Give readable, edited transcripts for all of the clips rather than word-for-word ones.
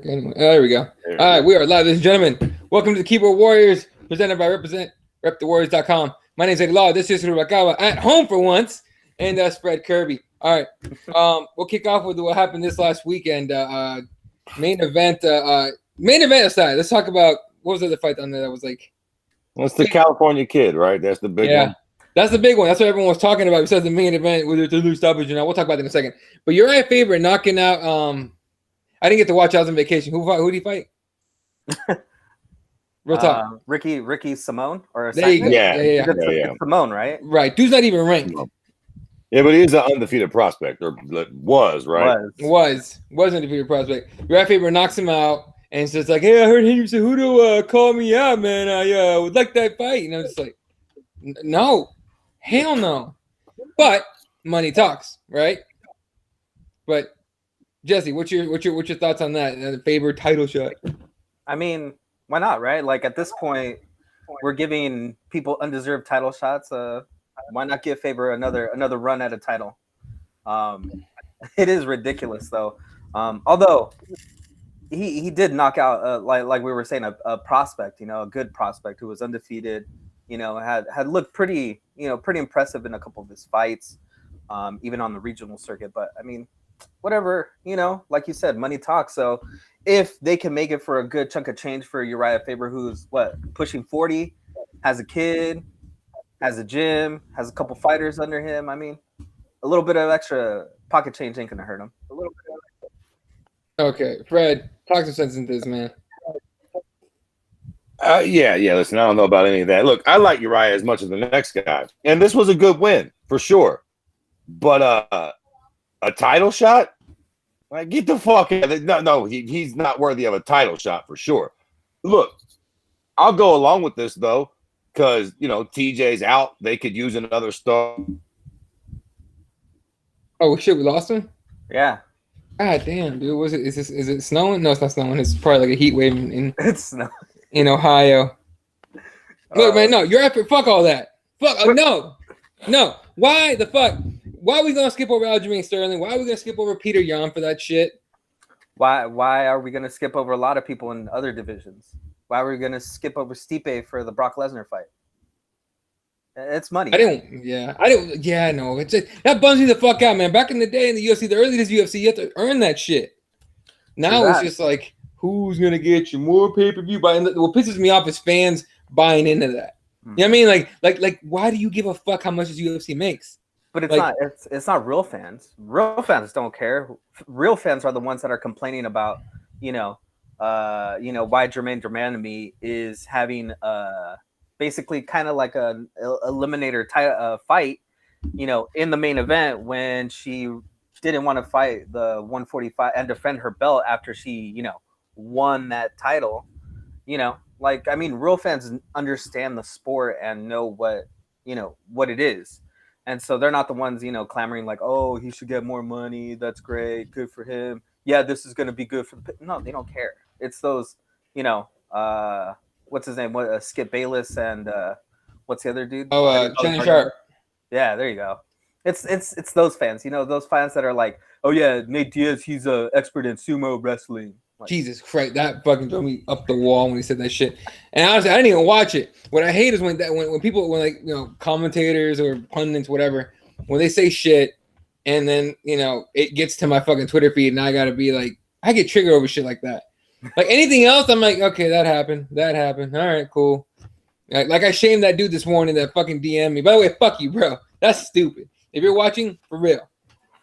Anyway, there we go. All right, we are live, ladies and gentlemen. Welcome to the Keyboard Warriors, presented by RepTheWarriors.com. My name is Eddie Law. This is Rubakawa at home for once, and Spread Kirby. All right, we'll kick off with what happened this last weekend. Main event aside, let's talk about what was the other fight on there that was like. What's the California kid, right? That's the big one. That's the big one. That's what everyone was talking about. Besides the main event, whether it's a new stoppage or not, we'll talk about that in a second. But you're at Faber knocking out. I didn't get to watch. I was on vacation. Who did he fight? Real talk. Ricky Simone or there you go. Yeah. It's Simone, right? Right. Dude's not even ranked. Yeah, but he's an undefeated prospect, or was, right? Was undefeated prospect. You're at Faber knocks him out, and it's just like, hey, I heard him say, who to call me out, man? I would like that fight. And I'm just like, no, hell no. But money talks, right? But Jesse, what's your thoughts on that? The Faber title shot. I mean, why not, right? Like at this point, we're giving people undeserved title shots. Why not give Faber another run at a title? It is ridiculous though. Although he did knock out like we were saying a prospect, a good prospect who was undefeated. Had looked pretty impressive in a couple of his fights, even on the regional circuit. But I mean, whatever, like you said, money talks. So if they can make it for a good chunk of change for Uriah Faber, who's pushing 40, has a kid, has a gym, has a couple fighters under him, I mean, a little bit of extra pocket change ain't gonna hurt him. A little bit of okay, Fred, talk some sense into this, man. Yeah. Listen, I don't know about any of that. Look, I like Uriah as much as the next guy, and this was a good win for sure. But a title shot? Like, get the fuck out. No, he's not worthy of a title shot for sure. Look, I'll go along with this though, because TJ's out. They could use another star. Oh shit, we lost him? Yeah. God damn, dude. Is it snowing? No, it's not snowing. It's probably like a heat wave in Ohio. Look, man, no, you're after fuck all that. Fuck no. Why the fuck? Why are we gonna skip over Aljamain Sterling? Why are we gonna skip over Peter Yan for that shit? Why are we gonna skip over a lot of people in other divisions? Why are we gonna skip over Stipe for the Brock Lesnar fight? It's money. No. It's just, that bums me the fuck out, man. Back in the day in the UFC, the early days UFC, you have to earn that shit. Now it's just like, who's gonna get you more pay-per-view? What pisses me off is fans buying into that. You know what I mean? Like, why do you give a fuck how much this UFC makes? But it's not real fans. Real fans don't care. Real fans are the ones that are complaining about, why Jermaine Durmani is having basically kind of like a eliminator fight, in the main event when she didn't want to fight the 145 and defend her belt after she, won that title. I mean, real fans understand the sport and know what it is. And so they're not the ones, clamoring like, oh, he should get more money. That's great. Good for him. Yeah, this is going to be good for the... No, they don't care. It's those, what's his name? Skip Bayless and what's the other dude? Shannon Sharp. Yeah, there you go. It's those fans, those fans that are like, oh, yeah, Nate Diaz, he's an expert in sumo wrestling. Like, Jesus Christ, that fucking drove me up the wall when he said that shit. And honestly, I didn't even watch it. What I hate is when people, commentators or pundits, whatever, when they say shit, and then it gets to my fucking Twitter feed, and I gotta be like, I get triggered over shit like that. Like anything else, I'm like, okay, that happened. All right, cool. Like I shamed that dude this morning that fucking DM me. By the way, fuck you, bro. That's stupid. If you're watching, for real.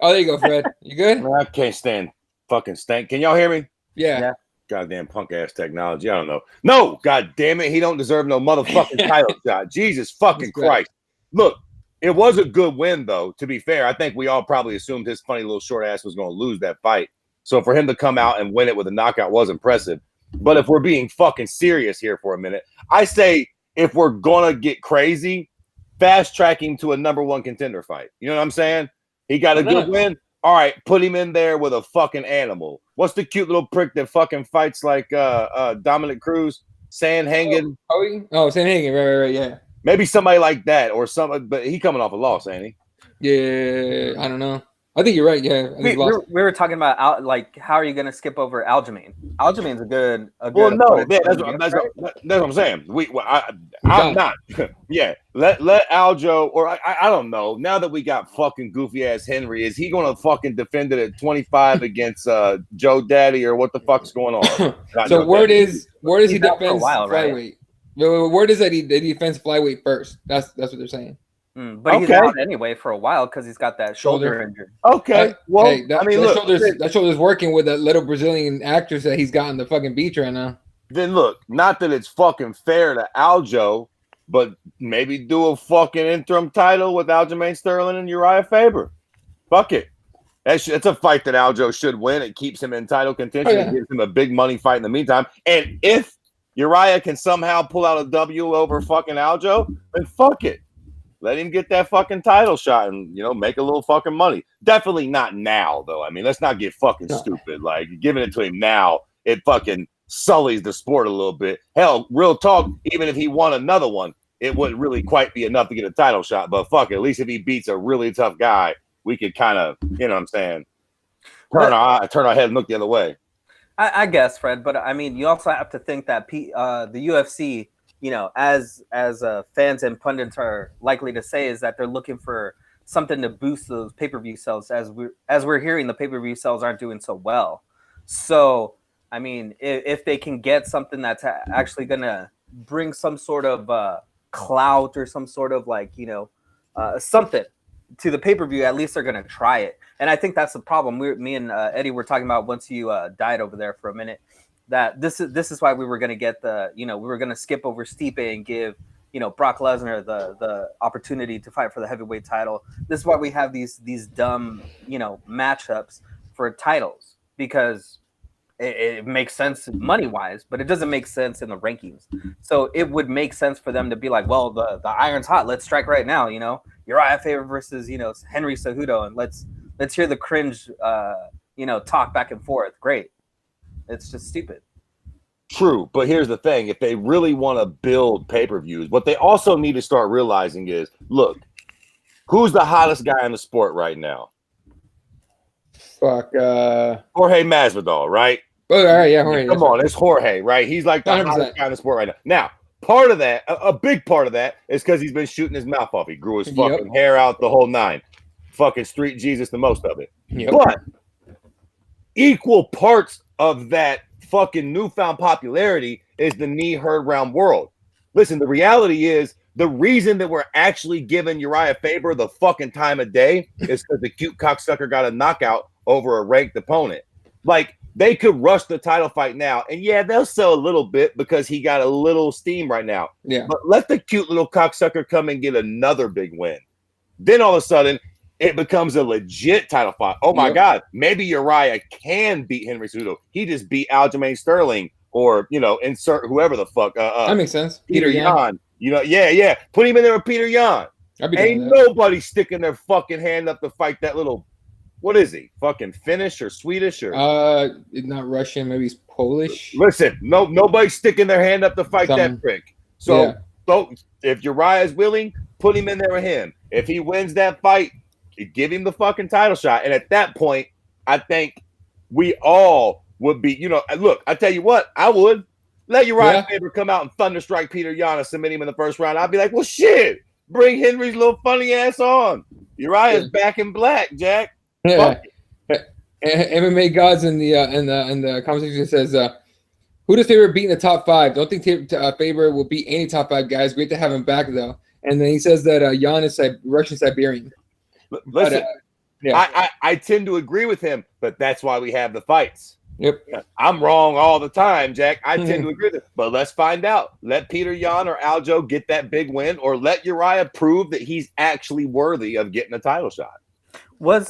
Oh, there you go, Fred. You good? I can't stand fucking stank. Can y'all hear me? Yeah. Goddamn punk ass technology. I don't know. No, god damn it. He don't deserve no motherfucking title shot. Jesus fucking Christ. Look, it was a good win though. To be fair, I think we all probably assumed his funny little short ass was going to lose that fight. So for him to come out and win it with a knockout was impressive. But if we're being fucking serious here for a minute, I say if we're gonna get crazy, fast track him to a number one contender fight. You know what I'm saying? He got a good win. All right, put him in there with a fucking animal. What's the cute little prick that fucking fights like Dominic Cruz? Sandhagen? Sandhagen, right, yeah. Maybe somebody like that or something, but he coming off a loss, ain't he? Yeah, I don't know. I think you're right. Yeah, I think We, he we, lost. were, we were talking about like how are you going to skip over Aljamain? Aljamain's a good. Well, no, opponent yeah, for that's him what, to that's, get, what, that's what I'm saying. He's I'm done. not. Yeah, let Aljo, or I don't know. Now that we got fucking goofy ass Henry, is he going to fucking defend it at 25 against Joe Daddy, or what the fuck's going on? Not So Joe Daddy. word is he He's out for a defends while, right? flyweight. Word is that he defends flyweight first. That's what they're saying. But he's Okay. out anyway for a while because he's got that shoulder injury. Okay, well, Hey, I mean, look, that shoulder's working with that little Brazilian actress that he's got on the fucking beach right now. then look, not that it's fucking fair to Aljo, but maybe do a fucking interim title with Aljamain Sterling and Uriah Faber. Fuck it. It's a fight that Aljo should win. It keeps him in title contention. It gives him a big money fight in the meantime. And if Uriah can somehow pull out a W over fucking Aljo, then fuck it. Let him get that fucking title shot and, make a little fucking money. Definitely not now, though. I mean, let's not get fucking stupid. Like, giving it to him now, it fucking sullies the sport a little bit. Hell, real talk, even if he won another one, it wouldn't really quite be enough to get a title shot. But fuck it, at least if he beats a really tough guy, we could kind of, you know what I'm saying, turn our head and look the other way. I guess, Fred, but I mean, you also have to think that the UFC, as fans and pundits are likely to say, is that they're looking for something to boost those pay-per-view sales. As we're hearing, the pay-per-view sales aren't doing so well. So, I mean, if they can get something that's actually going to bring some sort of clout or some sort of something to the pay-per-view, at least they're going to try it. And I think that's the problem. Me and Eddie were talking about once you died over there for a minute, that this is why we were going to get we were going to skip over Stipe and give, Brock Lesnar the opportunity to fight for the heavyweight title. This is why we have these dumb, matchups for titles, because it makes sense money-wise, but it doesn't make sense in the rankings. So it would make sense for them to be like, well, the iron's hot. Let's strike right now, Uriah Faber versus, Henry Cejudo, and let's hear the cringe, talk back and forth. Great. It's just stupid. True, but here's the thing. If they really want to build pay-per-views, what they also need to start realizing is, look, who's the hottest guy in the sport right now? Fuck. Jorge Masvidal, right? Oh, all right, yeah, Jorge. Come on, it's Jorge, right? He's like the 100%. Hottest guy in the sport right now. Now, part of that, a big part of that, is because he's been shooting his mouth off. He grew his fucking hair out, the whole nine. Fucking street Jesus, the most of it. Yep. But equal parts of that fucking newfound popularity is the knee heard round world. Listen, the reality is, the reason that we're actually giving Uriah Faber the fucking time of day is because the cute cocksucker got a knockout over a ranked opponent. Like, they could rush the title fight now, and yeah, they'll sell a little bit because he got a little steam right now. Yeah. But let the cute little cocksucker come and get another big win. Then all of a sudden, it becomes a legit title fight. Oh my God, maybe Uriah can beat Henry Cejudo. He just beat Aljamain Sterling, or insert whoever the fuck. That makes sense. Peter Yan. Yeah. Put him in there with Peter Yan. Ain't nobody sticking their fucking hand up to fight that little. What is he? Fucking Finnish or Swedish or? Not Russian. Maybe he's Polish. Listen, nobody's sticking their hand up to fight that prick. So if Uriah is willing, put him in there with him. If he wins that fight, give him the fucking title shot. And at that point, I think we all would be, look, I tell you what, I would let Uriah Faber come out and thunderstrike Peter Yan and submit him in the first round. I'd be like, well, shit, bring Henry's little funny ass on. Uriah's back in black, Jack. Yeah. MMA gods in the conversation says, who does Faber beat in the top 5? Don't think Faber will beat any top 5 guys. Great to have him back though. And then he says that Yan is Russian Siberian. Listen, I tend to agree with him, but that's why we have the fights. Yep. I'm wrong all the time, Jack. I tend to agree with it. But let's find out. Let Peter Yan or Aljo get that big win, or let Uriah prove that he's actually worthy of getting a title shot. Was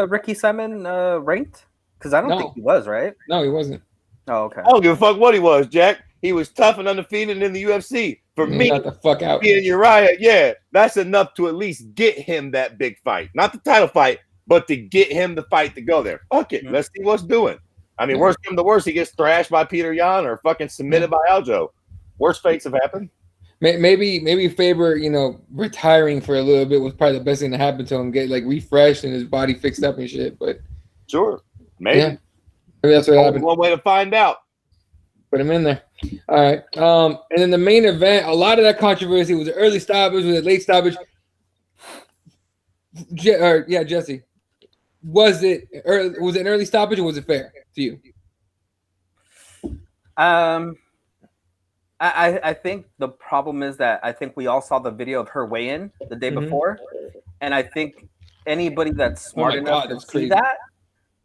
Ricky Simon ranked? Because I don't think he was, right? No, he wasn't. Oh, okay. I don't give a fuck what he was, Jack. He was tough and undefeated in the UFC. For me, got the fuck out. Being Uriah, that's enough to at least get him that big fight. Not the title fight, but to get him the fight to go there. Fuck it. Let's see what's doing. I mean, worst come to worst, he gets thrashed by Peter Yan or fucking submitted by Aljo. Worst fates have happened. Maybe Faber, retiring for a little bit was probably the best thing to happen to him. Get like refreshed and his body fixed up and shit. But sure, maybe. Yeah, maybe that's what happened. One way to find out. Put him in there. All right. And then the main event, a lot of that controversy was an early stoppage, was a late stoppage. Jesse, was it an early stoppage or was it fair to you? I think the problem is that I think we all saw the video of her weigh-in the day before, and I think anybody that's smart enough to see that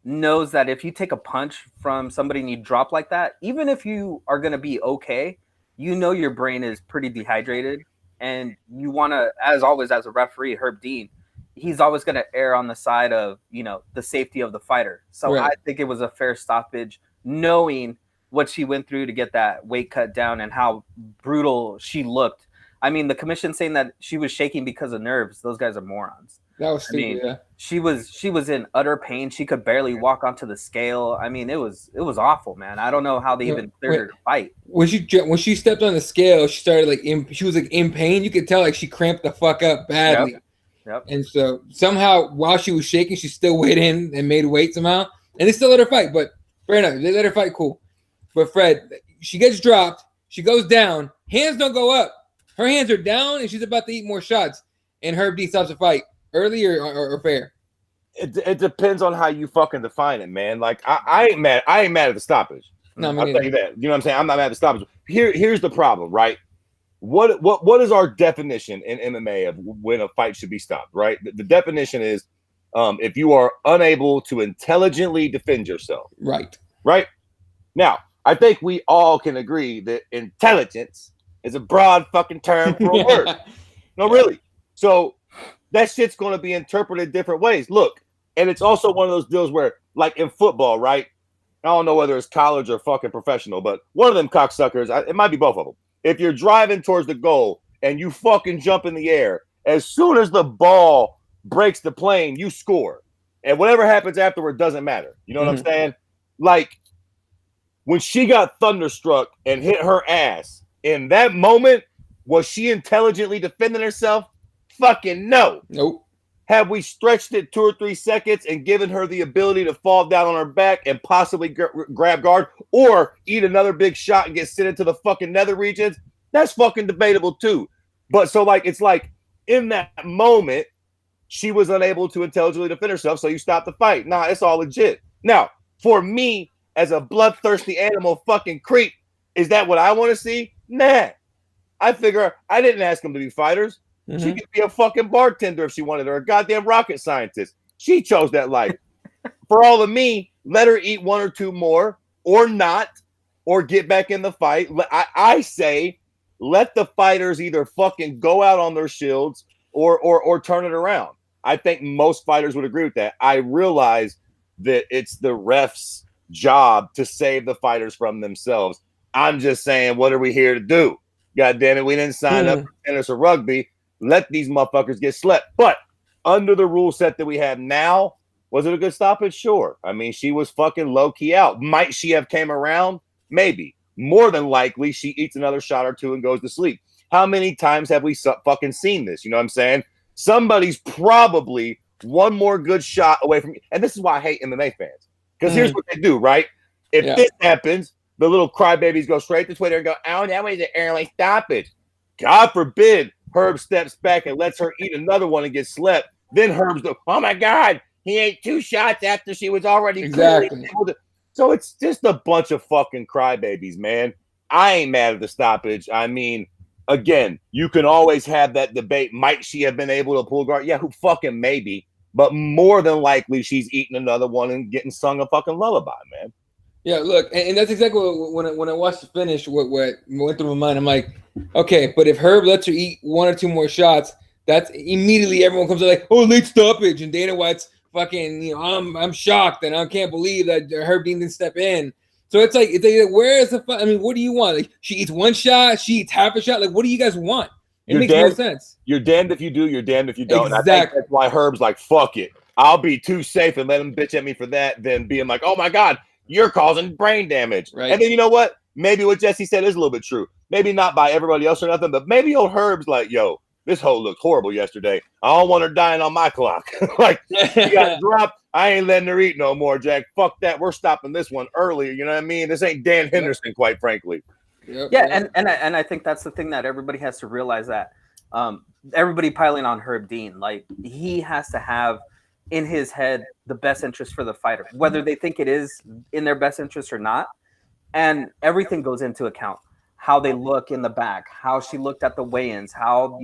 knows that if you take a punch from somebody and you drop like that, even if you are going to be okay, your brain is pretty dehydrated, and you want to, as always, as a referee, Herb Dean, he's always going to err on the side of the safety of the fighter. So right. I think it was a fair stoppage, knowing what she went through to get that weight cut down and how brutal she looked. I mean, the commission saying that she was shaking because of nerves. Those guys are morons. That was stupid. Yeah. She was in utter pain. She could barely walk onto the scale. I mean, it was awful, man. I don't know how they even cleared her to fight. When she stepped on the scale, she started she was in pain. You could tell like she cramped the fuck up badly. Yep. And so somehow while she was shaking, she still weighed in and made weight somehow. And they still let her fight. But fair enough, they let her fight. Cool. But Fred, she gets dropped. She goes down. Hands don't go up. Her hands are down, and she's about to eat more shots. And Herb D stops the fight. Early or fair? It depends on how you fucking define it, man. Like I ain't mad. I ain't mad at the stoppage. No, I'll tell you that. You know what I'm saying? I'm not mad at the stoppage. Here's the problem, right? What is our definition in MMA of when a fight should be stopped? Right. The definition is if you are unable to intelligently defend yourself. Right. Right. Now, I think we all can agree that intelligence is a broad fucking term for a word. No, really. So that shit's going to be interpreted different ways. Look, and it's also one of those deals where, like in football, right? I don't know whether it's college or fucking professional, but one of them cocksuckers, it might be both of them. If you're driving towards the goal and you fucking jump in the air, as soon as the ball breaks the plane, you score. And whatever happens afterward doesn't matter. You know what I'm saying? Like, when she got thunderstruck and hit her ass, in that moment, was she intelligently defending herself? Fucking no. Nope. Have we stretched it 2 or 3 seconds and given her the ability to fall down on her back and possibly grab guard or eat another big shot and get sent into the fucking nether regions? That's fucking debatable too. But so it's like in that moment, she was unable to intelligently defend herself, so you stop the fight. Nah, it's all legit. Now, for me, as a bloodthirsty animal fucking creep, is that what I want to see? Nah. I figure I didn't ask them to be fighters. She could be a fucking bartender if she wanted, or a goddamn rocket scientist. She chose that life. For all of me, let her eat 1 or 2 more, or not, or get back in the fight. I say, let the fighters either fucking go out on their shields or turn it around. I think most fighters would agree with that. I realize that it's the ref's job to save the fighters from themselves. I'm just saying, what are we here to do? God damn it, we didn't sign up for tennis or rugby. Let these motherfuckers get slept. But under the rule set that we have now, was it a good stoppage? Sure. I mean, she was fucking low-key out. Might she have came around? Maybe. More than likely, she eats another shot or 2 and goes to sleep. How many times have we fucking seen this? You know what I'm saying? Somebody's probably one more good shot away from me. And this is why I hate MMA fans. Because here's what they do, right? If this happens, the little crybabies go straight to Twitter and go, oh, that was an early stoppage. God forbid Herb steps back and lets her eat another one and get slept. Then Herb's the, oh my God, he ate 2 shots after she was already exactly. So it's just a bunch of fucking crybabies, man. I ain't mad at the stoppage. I mean, again, you can always have that debate. Might she have been able to pull guard? Yeah, who fucking maybe. But more than likely, she's eating another one and getting sung a fucking lullaby, man. Yeah, look, and that's exactly when I watched the finish, what went through my mind. I'm like, okay, but if Herb lets her eat 1 or 2 more shots, that's immediately everyone comes out like, oh, late stoppage, and Dana White's fucking, I'm shocked and I can't believe that Herb Dean didn't step in. So it's like where is the fun? I mean, what do you want? Like, she eats 1 shot, she eats half a shot. Like, what do you guys want? It makes no sense. You're damned if you do, you're damned if you don't. Exactly. I think that's why Herb's like, fuck it. I'll be too safe and let him bitch at me for that than being like, oh my God, you're causing brain damage. Right. And then you know what? maybe what Jesse said is a little bit true. Maybe not by everybody else or nothing, but maybe old Herb's like, yo, this hoe looked horrible yesterday. I don't want her dying on my clock. Like, she got dropped. I ain't letting her eat no more, Jack. Fuck that. We're stopping this one earlier. You know what I mean? This ain't Dan Henderson, quite frankly. And I think that's the thing that everybody has to realize, that everybody piling on Herb Dean, like, he has to have in his head the best interest for the fighter, whether they think it is in their best interest or not. And everything goes into account. How they look in the back, how she looked at the weigh-ins, how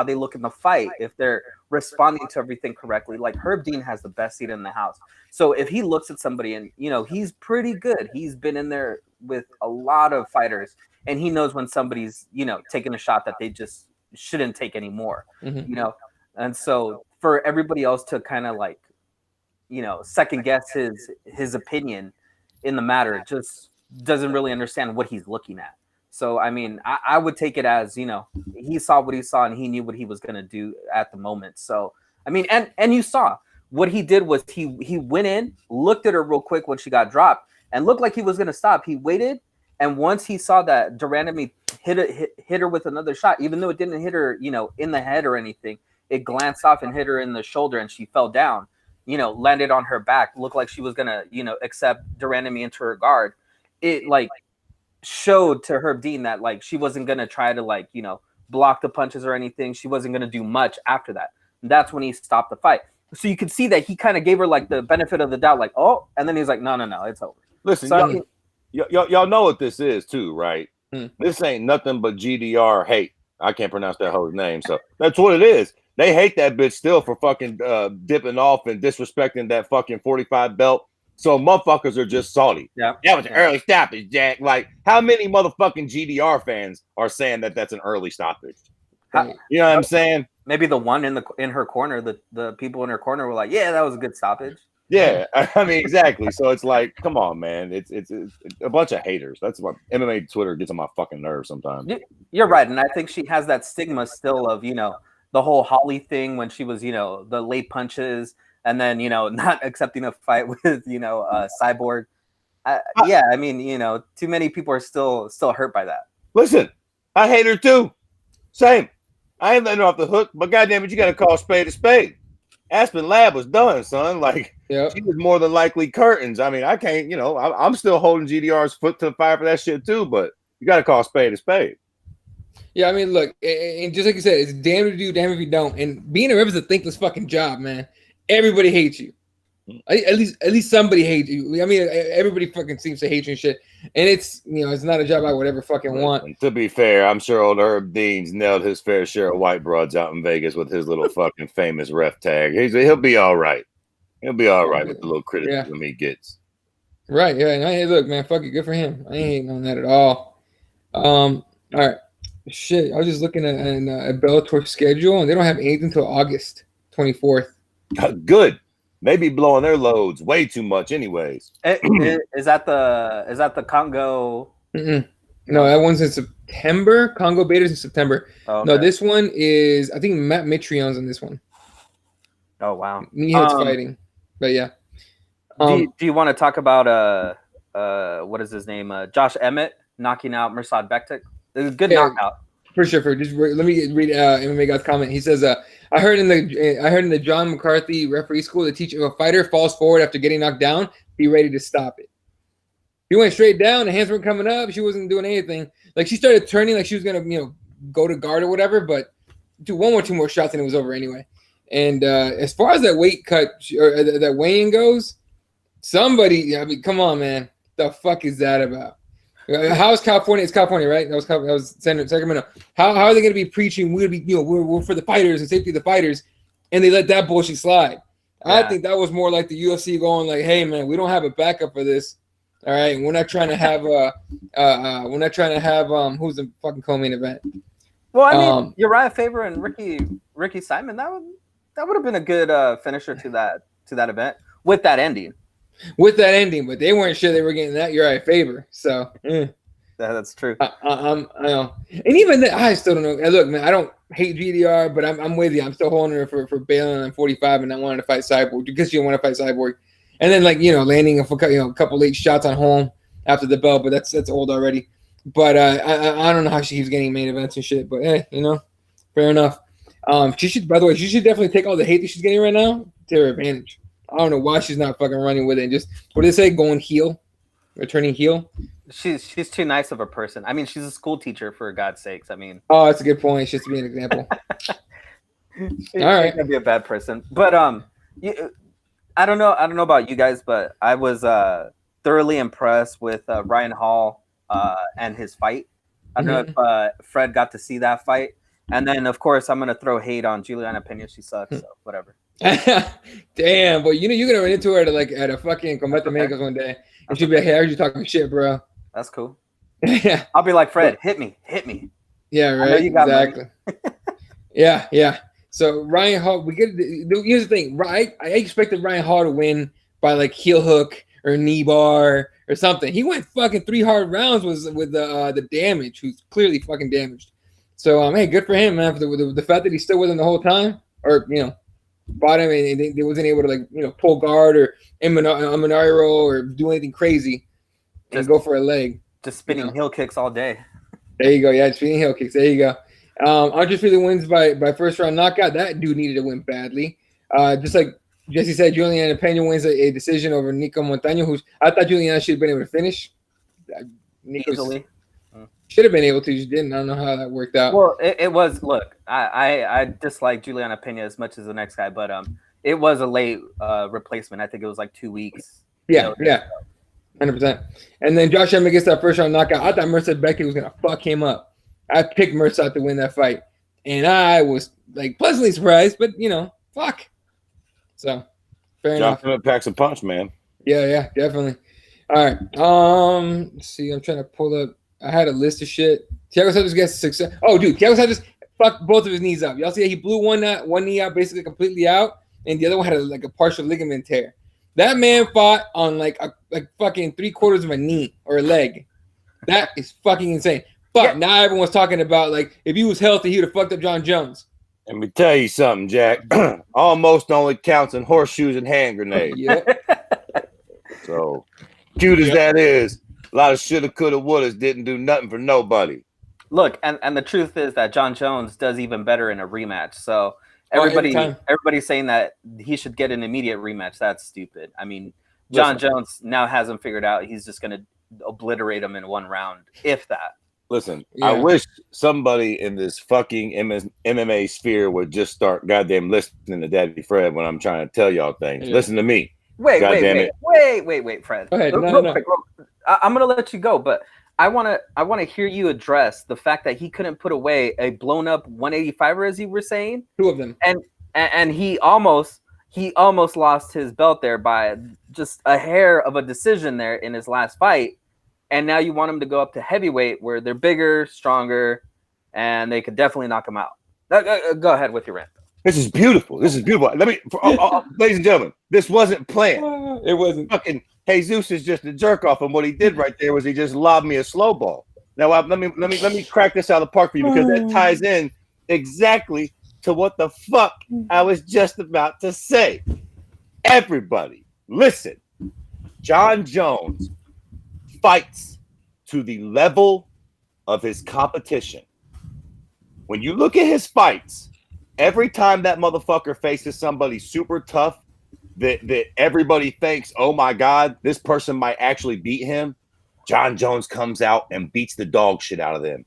they look in the fight, if they're responding to everything correctly. Like, Herb Dean has the best seat in the house. So if he looks at somebody and, he's pretty good, he's been in there with a lot of fighters, and he knows when somebody's, taking a shot that they just shouldn't take anymore, And so for everybody else to kind of like, second guess his opinion in the matter, just doesn't really understand what he's looking at. So, I mean, I would take it as, he saw what he saw and he knew what he was going to do at the moment. So, I mean, and you saw what he did was he went in, looked at her real quick when she got dropped, and looked like he was going to stop. He waited, and once he saw that Durandamy hit her with another shot, even though it didn't hit her, in the head or anything, it glanced off and hit her in the shoulder, and she fell down, landed on her back, looked like she was going to, accept Durandamy into her guard. It, like, showed to Herb Dean that, like, she wasn't going to try to, like, block the punches or anything. She wasn't going to do much after that. And that's when he stopped the fight. So you could see that he kind of gave her, like, the benefit of the doubt, like, oh, and then he's like, no, it's over. Listen, so, y'all know what this is too, right? This ain't nothing but GDR hate. I can't pronounce that whole name, so that's what it is. They hate that bitch still for fucking dipping off and disrespecting that fucking 45 belt. So motherfuckers are just salty. Yeah, that was an early stoppage, Jack. Like, how many motherfucking GDR fans are saying that that's an early stoppage? You know what I'm saying? Maybe the one in her corner, the people in her corner were like, "Yeah, that was a good stoppage." Yeah, I mean, exactly. So it's like, come on, man. It's a bunch of haters. That's what MMA Twitter gets on my fucking nerves sometimes. You're right, and I think she has that stigma still of the whole Holly thing when she was the late punches. And then, not accepting a fight with, Cyborg. Yeah, I mean, too many people are still hurt by that. Listen, I hate her too. Same. I ain't letting her off the hook, but goddamn it, you got to call spade a spade. Aspen Lab was done, son. Like, she was more than likely curtains. I mean, I can't, I'm still holding GDR's foot to the fire for that shit too, but you got to call spade a spade. Yeah, I mean, look, and just like you said, it's damn if you do, damn if you don't. And being a ref is a thankless fucking job, man. Everybody hates you. At least somebody hates you. I mean, everybody fucking seems to hate you and shit. And it's it's not a job I would ever fucking want. And to be fair, I'm sure old Herb Dean's nailed his fair share of white broads out in Vegas with his little fucking famous ref tag. He'll be all right. He'll be all right with the little criticism he gets. Right, yeah. And hey, look, man, fuck it, good for him. I ain't hating on that at all. All right. Shit, I was just looking at a Bellator schedule, and they don't have anything until August 24th. Good. Maybe blowing their loads way too much, anyways. Is that the Congo? No, that one's in September. Congo Beta's in September. Oh, okay. No, this one is. I think Matt Mitrion's on this one. Oh wow. Mihil's fighting, but yeah. Do you want to talk about what is his name? Josh Emmett knocking out Mirsad Bektic? It was a good knockout. For sure. Let me read MMA God's comment. He says, I heard in the John McCarthy referee school they teach if a fighter falls forward after getting knocked down, be ready to stop it. He went straight down, the hands weren't coming up, she wasn't doing anything. Like, she started turning like she was gonna, go to guard or whatever, but do one or two more shots and it was over anyway. And as far as that weight cut or that weigh-in goes, somebody, I mean, come on, man. The fuck is that about? How is California? It's California, right? That was Sacramento. How are they going to be preaching? We're for the fighters and safety of the fighters, and they let that bullshit slide. Yeah. I think that was more like the UFC going like, "Hey, man, we don't have a backup for this. All right, and we're not trying to have who's the fucking co-main event." Well, I mean, Uriah Faber and Ricky Simon. That would have been a good finisher to that event with that ending. But they weren't sure they were getting that Uriah Faber. So that's true. I know, and even that, I still don't know. Look, man, I don't hate GDR, but I'm with you. I'm still holding her for bailing on 45 and not wanting to fight Cyborg because you don't want to fight Cyborg, and then landing a couple late shots on home after the bell. But that's old already. But I don't know how she keeps getting main events and shit. But hey, fair enough. She should, by the way, she should definitely take all the hate that she's getting right now to her advantage. I don't know why she's not fucking running with it and just, what do they say, going heel, or turning heel. She's too nice of a person. I mean, she's a school teacher, for God's sakes. I mean, oh, that's a good point. She's to be an example. She's all right, gonna be a bad person. But I don't know about you guys, but I was thoroughly impressed with Ryan Hall and his fight. I don't know if Fred got to see that fight. And then, of course, I'm gonna throw hate on Juliana Pena. She sucks, so whatever. Damn, but you're gonna run into her at a fucking Combate Médicos one day, and she'll be like, "Hey, I heard you talking shit, bro." That's cool. Yeah, I'll be like, Fred, hit me. Yeah, right. Exactly. Yeah. So Ryan Hall, here's the thing, right? I expected Ryan Hall to win by like heel hook or knee bar or something. He went fucking 3 hard rounds with the damage, who's clearly fucking damaged. So hey, good for him, man. For the fact that he's still with him the whole time, or bought him and they wasn't able to like pull guard or Amanaro or do anything crazy and just go for a leg. Just spinning heel kicks all day. There you go. Yeah, spinning heel kicks. There you go. Andre Fili wins by first round knockout. That dude needed to win badly. Just like Jesse said, Juliana Pena wins a decision over Nico Montaño, who's I thought Juliana should have been able to finish. Easily. Should have been able to. She didn't. I don't know how that worked out. Well, it was. Look, I dislike Juliana Pena as much as the next guy, but it was a late replacement. I think it was like 2 weeks. Yeah. 100%. And then Josh Emmett gets that first round knockout. I thought Mercer Beckett was gonna fuck him up. I picked Mercer out to win that fight, and I was like pleasantly surprised. But fuck. So fair enough. Josh Emmett packs a punch, man. Yeah, definitely. All right. Let's see. I'm trying to pull up. I had a list of shit. Thiago Santos gets success. Oh, dude, Thiago Santos fucked both of his knees up. Y'all see he blew one knee out basically completely out, and the other one had a partial ligament tear. That man fought on like fucking 3/4 of a knee or a leg. That is fucking insane. But now everyone's talking about like if he was healthy, he would have fucked up John Jones. Let me tell you something, Jack. Almost only counts in horseshoes and hand grenades. Yep. So cute as that is. A lot of shoulda, coulda, wouldas didn't do nothing for nobody. Look, and the truth is that John Jones does even better in a rematch. So everybody's saying that he should get an immediate rematch. That's stupid. I mean, John Jones now has him figured out. He's just going to obliterate him in 1 round, if that. Listen, I wish somebody in this fucking MMA sphere would just start goddamn listening to Daddy Fred when I'm trying to tell y'all things. Yeah. Listen to me. Wait, Fred. Go ahead. No. Quick, I'm gonna let you go, but I wanna hear you address the fact that he couldn't put away a blown up 185er, as you were saying. 2 of them. And he almost lost his belt there by just a hair of a decision there in his last fight. And now you want him to go up to heavyweight where they're bigger, stronger, and they could definitely knock him out. Go ahead with your rant. This is beautiful. Let me, ladies and gentlemen, this wasn't planned. It wasn't. Fucking Jesus is just a jerk off, and what he did right there was he just lobbed me a slow ball. Now let me crack this out of the park for you because that ties in exactly to what the fuck I was just about to say. Everybody, listen. John Jones fights to the level of his competition. When you look at his fights, every time that motherfucker faces somebody super tough that everybody thinks, oh my God, this person might actually beat him, John Jones comes out and beats the dog shit out of them.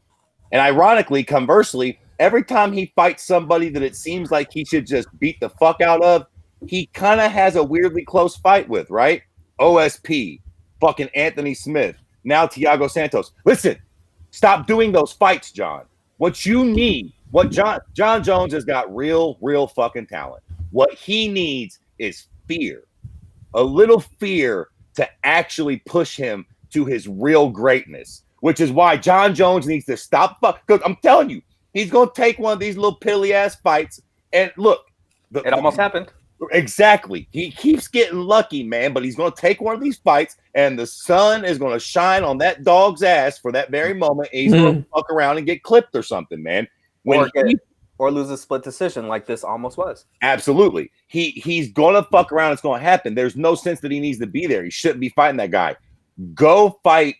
And ironically, conversely, every time he fights somebody that it seems like he should just beat the fuck out of, he kind of has a weirdly close fight with, right? OSP, fucking Anthony Smith, now Thiago Santos. Listen, stop doing those fights, John. What you need, what John Jones has got real fucking talent. What he needs is fear. A little fear to actually push him to his real greatness, which is why John Jones needs to stop. Because I'm telling you, he's going to take one of these little pilly-ass fights. And look. It almost happened. Exactly. He keeps getting lucky, man, but he's going to take one of these fights, and the sun is going to shine on that dog's ass for that very moment. And he's going to fuck around and get clipped or something, man. Or lose a split decision like this almost was. Absolutely. He's going to fuck around. It's going to happen. There's no sense that he needs to be there. He shouldn't be fighting that guy. Go fight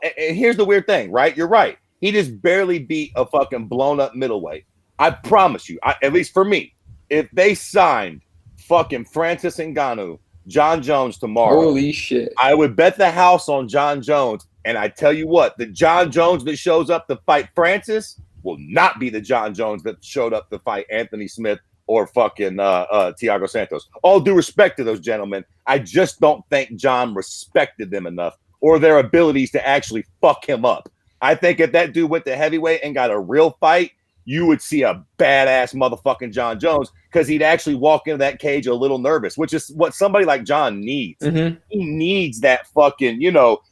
And here's the weird thing, right? You're right. He just barely beat a fucking blown up middleweight. I promise you, at least for me, if they signed fucking Francis Ngannou, John Jones tomorrow, Holy shit, I would bet the house on John Jones. And I tell you what, the John Jones that shows up to fight Francis will not be the John Jones that showed up to fight Anthony Smith or fucking Thiago Santos. All due respect to those gentlemen, I just don't think John respected them enough or their abilities to actually fuck him up. I think if that dude went to heavyweight and got a real fight, you would see a badass motherfucking John Jones because he'd actually walk into that cage a little nervous, which is what somebody like John needs. Mm-hmm. He needs that fucking,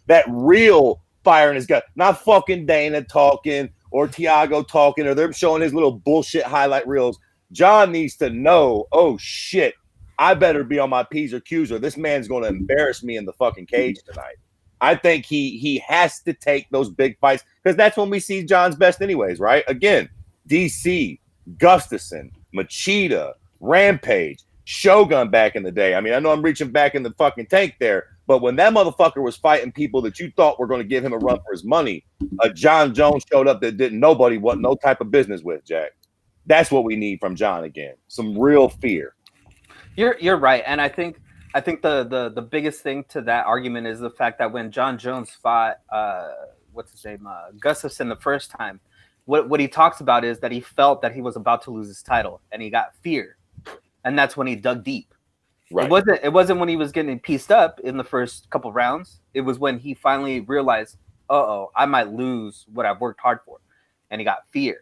that real fire in his gut, not fucking Dana talking or Thiago talking or they're showing his little bullshit highlight reels. John needs to know, oh shit, I better be on my P's or Q's or this man's going to embarrass me in the fucking cage tonight. I think he has to take those big fights because that's when we see John's best anyways, right? Again, DC, Gustafsson, Machida, Rampage, Shogun back in the day. I mean, I know I'm reaching back in the fucking tank there, but when that motherfucker was fighting people that you thought were going to give him a run for his money, John Jones showed up that didn't nobody want no type of business with, Jack. That's what we need from John again. Some real fear. You're right. And I think the biggest thing to that argument is the fact that when John Jones fought Gustafsson the first time, what he talks about is that he felt that he was about to lose his title and he got fear. And that's when he dug deep. Right. It wasn't when he was getting pieced up in the first couple rounds. It was when he finally realized, I might lose what I've worked hard for. And he got fear.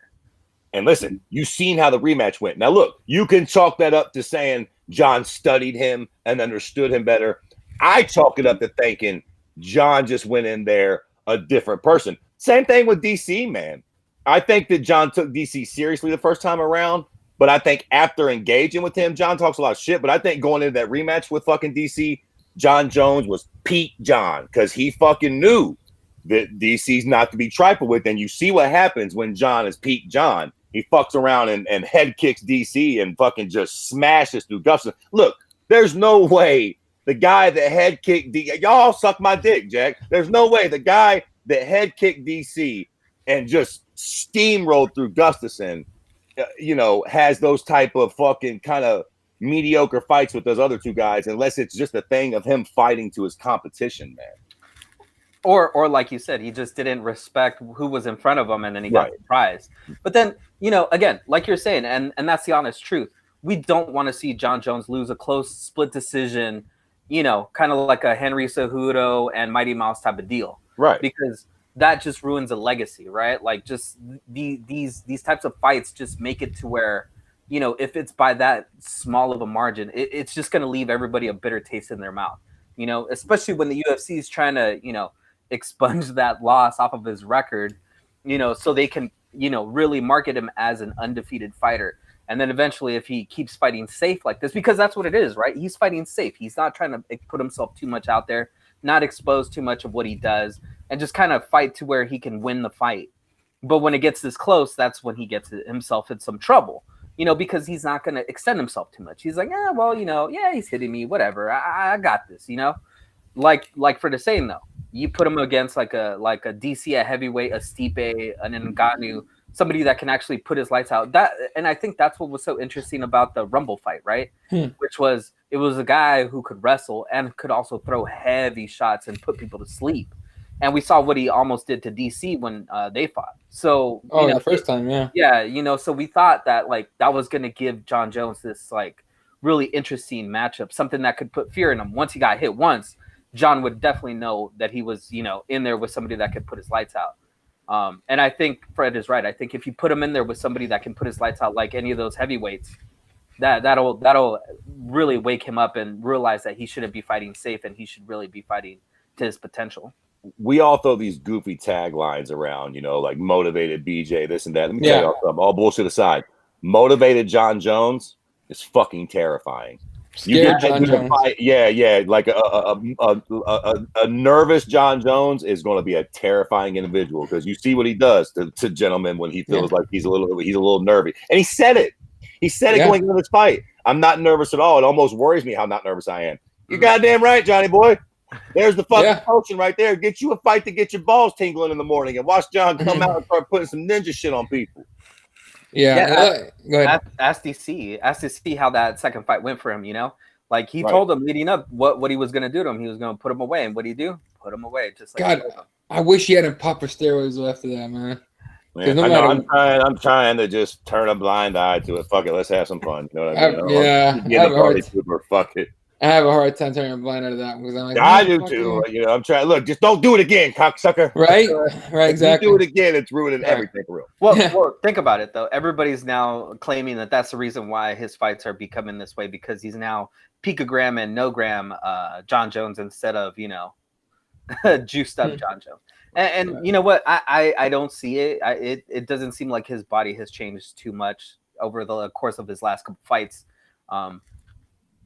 And listen, you've seen how the rematch went. Now, look, you can chalk that up to saying John studied him and understood him better. I chalk it up to thinking John just went in there a different person. Same thing with DC, man. I think that John took DC seriously the first time around, but I think after engaging with him, John talks a lot of shit, but I think going into that rematch with fucking DC, John Jones was peak John because he fucking knew that DC's not to be trifled with. And you see what happens when John is peak John. He fucks around and head kicks DC and fucking just smashes through Gustafsson. Look, there's no way the guy that head kicked y'all suck my dick, Jack. There's no way the guy that head kicked DC and just steamrolled through Gustafsson, has those type of fucking kind of mediocre fights with those other two guys, unless it's just a thing of him fighting to his competition, man. Or like you said, he just didn't respect who was in front of him, and then he got surprised. But then, again, like you're saying, and that's the honest truth. We don't want to see John Jones lose a close split decision, kind of like a Henry Cejudo and Mighty Mouse type of deal. Right. Because that just ruins a legacy, right? Like just these types of fights just make it to where, if it's by that small of a margin, it's just going to leave everybody a bitter taste in their mouth, especially when the UFC is trying to, expunge that loss off of his record, so they can, really market him as an undefeated fighter. And then eventually, if he keeps fighting safe like this, because that's what it is, right? He's fighting safe. He's not trying to put himself too much out there, not expose too much of what he does, and just kind of fight to where he can win the fight. But when it gets this close, that's when he gets himself in some trouble, because he's not going to extend himself too much. He's like, he's hitting me, whatever. I got this, Like for the saying though, you put him against like a DC at heavyweight, a Stipe, an Ngannou, somebody that can actually put his lights out. And I think that's what was so interesting about the Rumble fight, right? Which was it was a guy who could wrestle and could also throw heavy shots and put people to sleep. And we saw what he almost did to DC when they fought. So the first time, so we thought that that was going to give John Jones this really interesting matchup, something that could put fear in him. Once he got hit once, John would definitely know that he was, in there with somebody that could put his lights out. And I think Fred is right. I think if you put him in there with somebody that can put his lights out, like any of those heavyweights, that'll really wake him up and realize that he shouldn't be fighting safe and he should really be fighting to his potential. We all throw these goofy taglines around, like motivated BJ, this and that. Let me tell you something. All bullshit aside, motivated John Jones is fucking terrifying. Scared John Jones. Like a nervous John Jones is going to be a terrifying individual because you see what he does to gentlemen when he feels like he's a little nervy. And he said it. He said it going into this fight. I'm not nervous at all. It almost worries me how not nervous I am. You're goddamn right, Johnny boy. There's the fucking potion right there. Get you a fight to get your balls tingling in the morning, and watch John come out and start putting some ninja shit on people. Yeah. Go ahead. Ask DC how that second fight went for him. Like he told him leading up what he was going to do to him. He was going to put him away, and what did he do? Put him away. Just like God, I wish he hadn't popped for steroids after that, man. I'm trying to just turn a blind eye to it. Fuck it, let's have some fun. You know what I mean? Fuck it. I have a hard time turning a blind eye to that because I'm like, I do too. I'm trying. Look, just don't do it again, cocksucker. Right, exactly. If you do it again, it's ruining everything for real. Well, think about it though. Everybody's now claiming that that's the reason why his fights are becoming this way, because he's now picogram and no gram John Jones instead of juiced up John Jones. And you know what? I don't see it. It doesn't seem like his body has changed too much over the course of his last couple fights.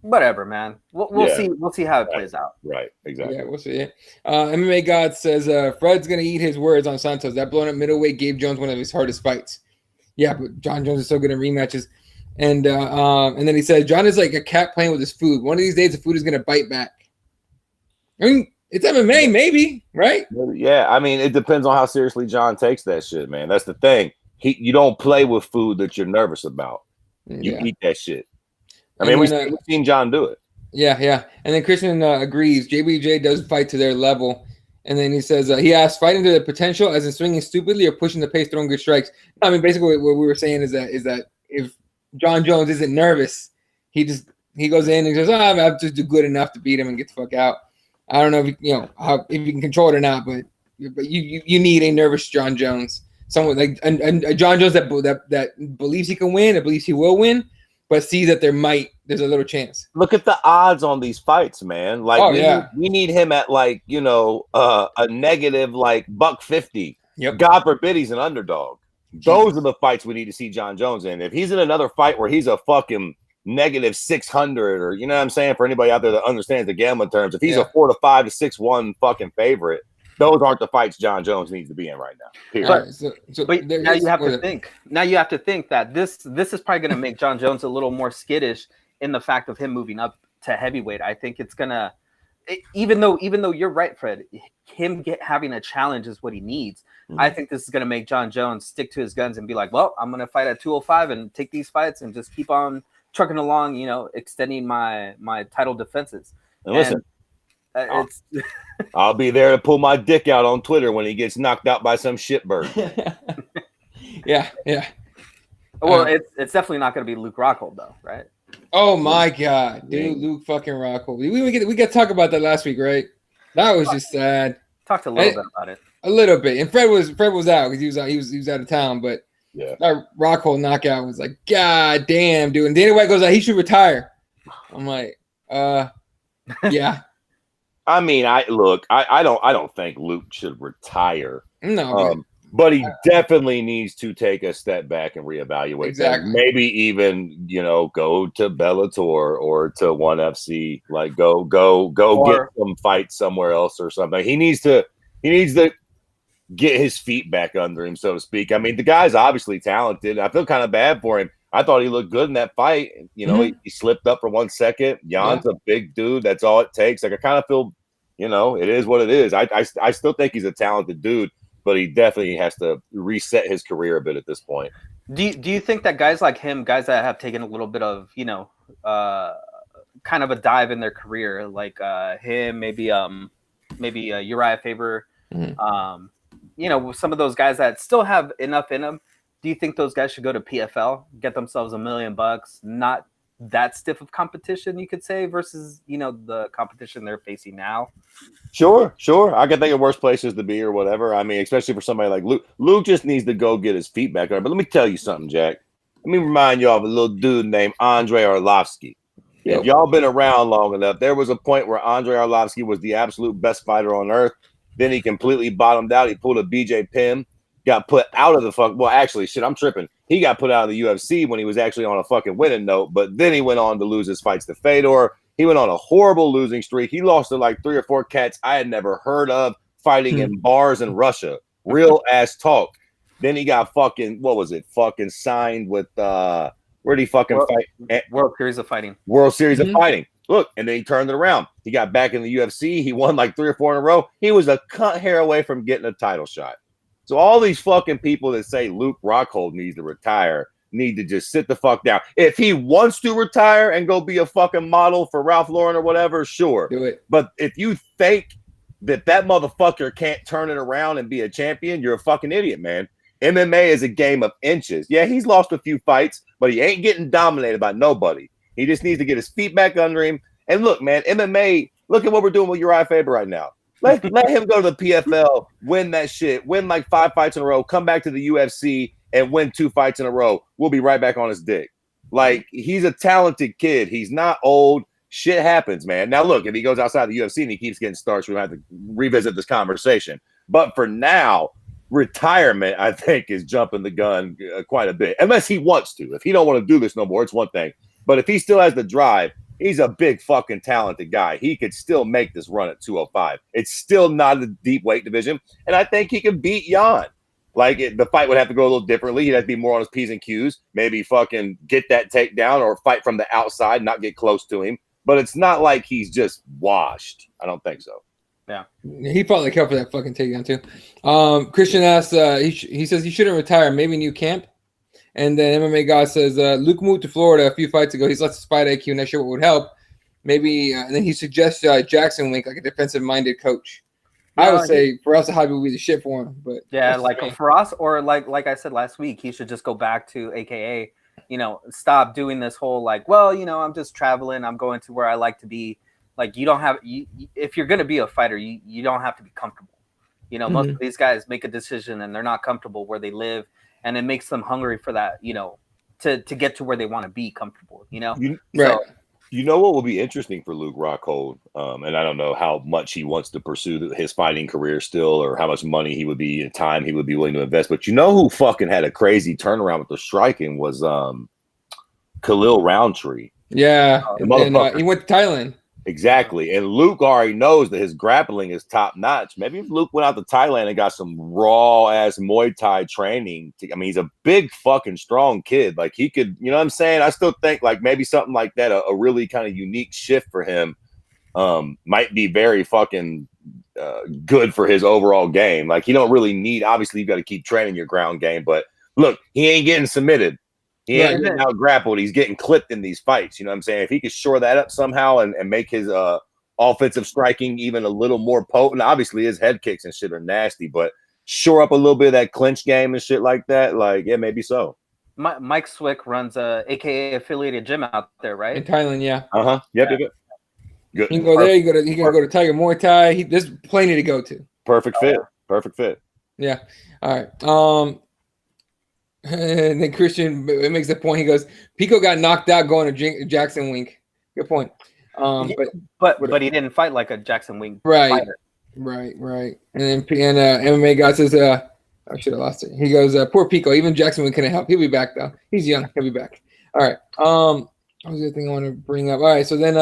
Whatever, man. We'll see. We'll see how it plays out. Right. Exactly. Yeah, we'll see. MMA God says Fred's gonna eat his words on Santos. That blown up middleweight gave Jones one of his hardest fights. Yeah, but John Jones is so good in rematches. And then he said John is like a cat playing with his food. One of these days, the food is gonna bite back. I mean, it's MMA, maybe, right? Yeah, I mean, it depends on how seriously John takes that shit, man. That's the thing. You don't play with food that you're nervous about. You eat that shit. I mean, we've seen John do it. Yeah. And then Christian agrees. JBJ does fight to their level. And then he says, he asks, fighting to the potential as in swinging stupidly or pushing the pace, throwing good strikes. I mean, basically what we were saying is that if John Jones isn't nervous, he goes in and says, I'm just do good enough to beat him and get the fuck out. I don't know if if you can control it or not, but you need a nervous John Jones. Someone like a John Jones that believes he can win, that believes he will win, but sees that there's a little chance. Look at the odds on these fights, man. Like, we need him at a negative $150. Yep. God forbid he's an underdog. Those are the fights we need to see John Jones in. If he's in another fight where he's a fucking negative 600, or you know what I'm saying, for anybody out there that understands the gambling terms, if he's a 4 to 5 to 6-1 fucking favorite, those aren't the fights John Jones needs to be in right now. But now you have to think. Now you have to think that this is probably going to make John Jones a little more skittish in the fact of him moving up to heavyweight. I think it's gonna, even though you're right, Fred, him having a challenge is what he needs. Mm-hmm. I think this is gonna make John Jones stick to his guns and be like, well, I'm gonna fight at 205 and take these fights and just keep on trucking along, extending my title defenses. And listen. I'll be there to pull my dick out on Twitter when he gets knocked out by some shitbird. Yeah. Well, it's definitely not going to be Luke Rockhold, though, right? Oh my God, dude, Luke fucking Rockhold. We got to talk about that last week, right? That was just sad. Talked a little bit about it. A little bit, and Fred was out because he was out of town, but that Rockhold knockout was like, God damn, dude. And Dana White goes, he should retire. I'm like, yeah. I mean, I don't think Luke should retire. No, but he definitely needs to take a step back and reevaluate. Exactly. That. Maybe even go to Bellator or to ONE FC. Like go get some fights somewhere else or something. He needs to get his feet back under him, so to speak. I mean, the guy's obviously talented. I feel kind of bad for him. I thought he looked good in that fight. He slipped up for 1 second. Jan's a big dude. That's all it takes. Like, I kind of feel, it is what it is. I still think he's a talented dude, but he definitely has to reset his career a bit at this point. Do you think that guys like him, guys that have taken a little bit of, kind of a dive in their career, like him, maybe Uriah Faber, some of those guys that still have enough in them, do you think those guys should go to PFL, get themselves $1 million, not that stiff of competition, you could say, versus, the competition they're facing now? Sure. I can think of worse places to be or whatever. I mean, especially for somebody like Luke. Luke just needs to go get his feet back on. But let me tell you something, Jack. Let me remind y'all of a little dude named Andre Arlovsky. If y'all been around long enough, there was a point where Andre Arlovsky was the absolute best fighter on earth. Then he completely bottomed out. He pulled a BJ Penn. Got put out of the I'm tripping. He got put out of the UFC when he was actually on a fucking winning note, but then he went on to lose his fights to Fedor. He went on a horrible losing streak. He lost to like 3 or 4 cats I had never heard of fighting in bars in Russia. Real ass talk. Then he got fucking signed with where'd he fucking fight? World Series of Fighting. World Series of Fighting. Look, and then he turned it around. He got back in the UFC. He won like 3 or 4 in a row. He was a cut hair away from getting a title shot. So all these fucking people that say Luke Rockhold needs to retire need to just sit the fuck down. If he wants to retire and go be a fucking model for Ralph Lauren or whatever, sure. Do it. But if you think that motherfucker can't turn it around and be a champion, you're a fucking idiot, man. MMA is a game of inches. Yeah, he's lost a few fights, but he ain't getting dominated by nobody. He just needs to get his feet back under him. And look, man, MMA, look at what we're doing with Uriah Faber right now. Let him go to the PFL, win that shit, win like 5 fights in a row, come back to the UFC and win 2 fights in a row. We'll be right back on his dick. Like, he's a talented kid. He's not old. Shit happens, man. Now, look, if he goes outside the UFC and he keeps getting starched, we'll have to revisit this conversation. But for now, retirement, I think, is jumping the gun quite a bit. Unless he wants to. If he don't want to do this no more, it's one thing. But if he still has the drive, he's a big fucking talented guy. He could still make this run at 205. It's still not a deep weight division. And I think he can beat Jan. Like, the fight would have to go a little differently. He'd have to be more on his P's and Q's. Maybe fucking get that takedown or fight from the outside, not get close to him. But it's not like he's just washed. I don't think so. Yeah. He fought like hell for that fucking takedown, too. Christian asks, he says he shouldn't retire. Maybe new camp. And then MMA God says, Luke moved to Florida a few fights ago. He's lost his fight IQ, and that shit would help. Maybe, and then he suggests Jackson Wink, like a defensive-minded coach. I would say for us, Hobby would be the shit for him. But yeah, like for us, or like I said last week, he should just go back to AKA, stop doing this whole like, well, I'm just traveling. I'm going to where I like to be. Like, you don't have, if you're going to be a fighter, you don't have to be comfortable. Most of these guys make a decision and they're not comfortable where they live. And it makes them hungry for that, to get to where they want to be comfortable, Right. You know what will be interesting for Luke Rockhold, and I don't know how much he wants to pursue his fighting career still, or how much money he would be and time he would be willing to invest. But who fucking had a crazy turnaround with the striking was Khalil Roundtree. Yeah, and he went to Thailand. Exactly. And Luke already knows that his grappling is top notch. Maybe if Luke went out to Thailand and got some raw ass Muay Thai training. He's a big fucking strong kid. Like, he could, you know what I'm saying? I still think like maybe something like that, a really kind of unique shift for him might be very fucking good for his overall game. Like, you don't really need, obviously you've got to keep training your ground game, but look, he ain't getting submitted. He ain't getting out grappled. He's getting clipped in these fights. You know what I'm saying? If he could shore that up somehow and make his offensive striking even a little more potent, obviously his head kicks and shit are nasty, but shore up a little bit of that clinch game and shit like that, like, yeah, maybe so. Mike Swick runs a AKA affiliated gym out there, right? In Thailand, yeah. Yep. Good. You can go there. He can go to Tiger Muay Thai. There's plenty to go to. Perfect fit. Yeah. All right. And then Christian makes the point. He goes, Pico got knocked out going to Jackson Wink. Good point. But he didn't fight like a Jackson Wink fighter. Right. And then MMA guy says, I should have lost it. He goes, poor Pico. Even Jackson Wink couldn't help. He'll be back though. He's young. He'll be back. All right. What was the other thing I want to bring up? All right. So then,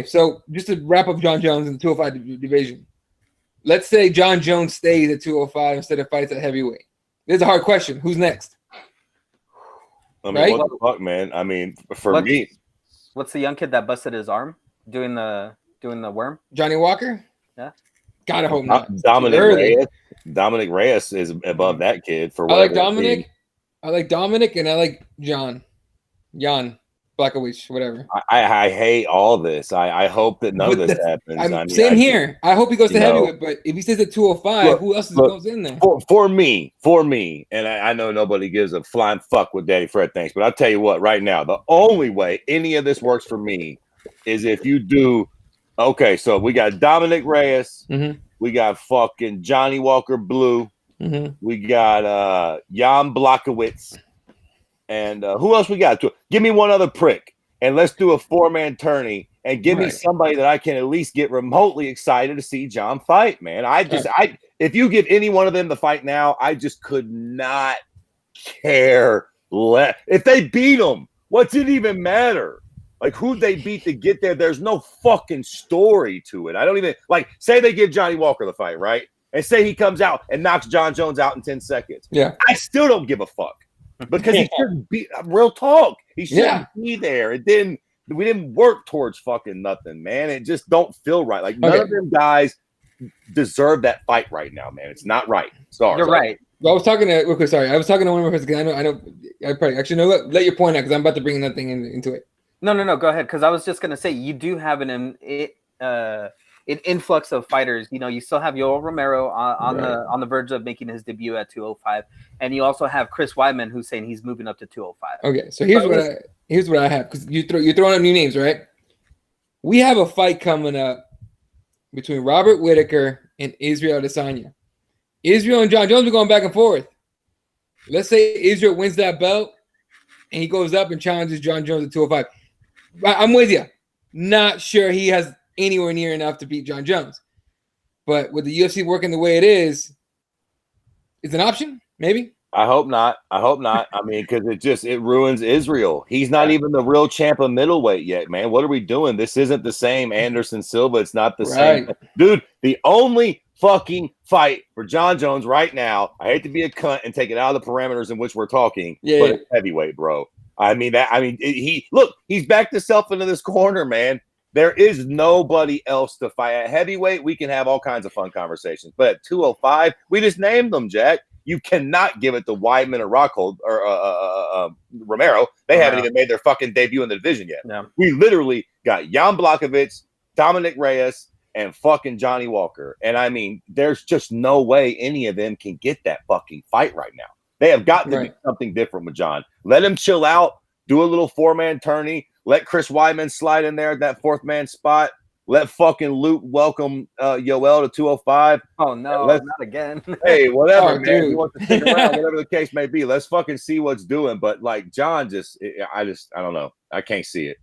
So just to wrap up John Jones in the 205 division. Let's say John Jones stays at 205 instead of fights at heavyweight. This is a hard question. Who's next? I mean, what the fuck, man? I mean, for me, what's the young kid that busted his arm doing the worm? Johnny Walker? Yeah. Gotta hope not. Dominic Reyes is above that kid for I like Dominic. I like Dominic and I like Jan Blachowicz, whatever. I hate all this. I hope that none of this happens. Same here. I hope he goes to heavyweight, but if he stays at 205, who else goes in there? For me, and I know nobody gives a flying fuck what Daddy Fred thinks, but I'll tell you what, right now, the only way any of this works for me is if you do, okay, so we got Dominic Reyes, we got fucking Johnny Walker Blue, we got Jan Blachowicz, and who else we got? Give me one other prick, and let's do a 4-man tourney, and give me somebody that I can at least get remotely excited to see John fight, man. If you give any one of them the fight now, I just could not care less. If they beat him, what's it even matter? Like, who'd they beat to get there? There's no fucking story to it. I don't even, like, say they give Johnny Walker the fight, right? And say he comes out and knocks John Jones out in 10 seconds. Yeah. I still don't give a fuck. Because he shouldn't be, real talk, he shouldn't be there. And then We didn't work towards fucking nothing, man. It just don't feel right. Like none of them guys deserve that fight right now, man. It's not right. Sorry. You're right. Well, I was talking to I was talking to one of my friends. I know. I probably actually no. Let your point out because I'm about to bring that thing into it. No. Go ahead. Because I was just gonna say you do have an influx of fighters. You know, you still have Yoel Romero on the verge of making his debut at 205, and you also have Chris Weidman who's saying he's moving up to 205. Okay, so here's what I have because you're throwing up new names, right? We have a fight coming up between Robert Whittaker and Israel Adesanya. Israel and John Jones are going back and forth. Let's say Israel wins that belt and he goes up and challenges John Jones at 205. I'm with you. Not sure he has anywhere near enough to beat John Jones. But with the UFC working the way it is an option? Maybe? I hope not. I mean, because it ruins Israel. He's not even the real champ of middleweight yet, man. What are we doing? This isn't the same Anderson Silva. It's not the same. Dude, the only fucking fight for John Jones right now, I hate to be a cunt and take it out of the parameters in which we're talking, but it's heavyweight, bro. He's backed himself into this corner, man. There is nobody else to fight. At heavyweight, we can have all kinds of fun conversations. But at 205, we just named them, Jack. You cannot give it to Weidman or Rockhold or Romero. They haven't even made their fucking debut in the division yet. No. We literally got Jan Blachowicz, Dominic Reyes, and fucking Johnny Walker. And I mean, there's just no way any of them can get that fucking fight right now. They have got to be something different with John. Let him chill out, do a little 4-man tourney, let Chris Weidman slide in there at that 4th-man spot. Let fucking Luke welcome Yoel to 205. Oh, no, not again. Hey, whatever, man. He wants to stick around, whatever the case may be. Let's fucking see what's doing. But, like, John I don't know. I can't see it.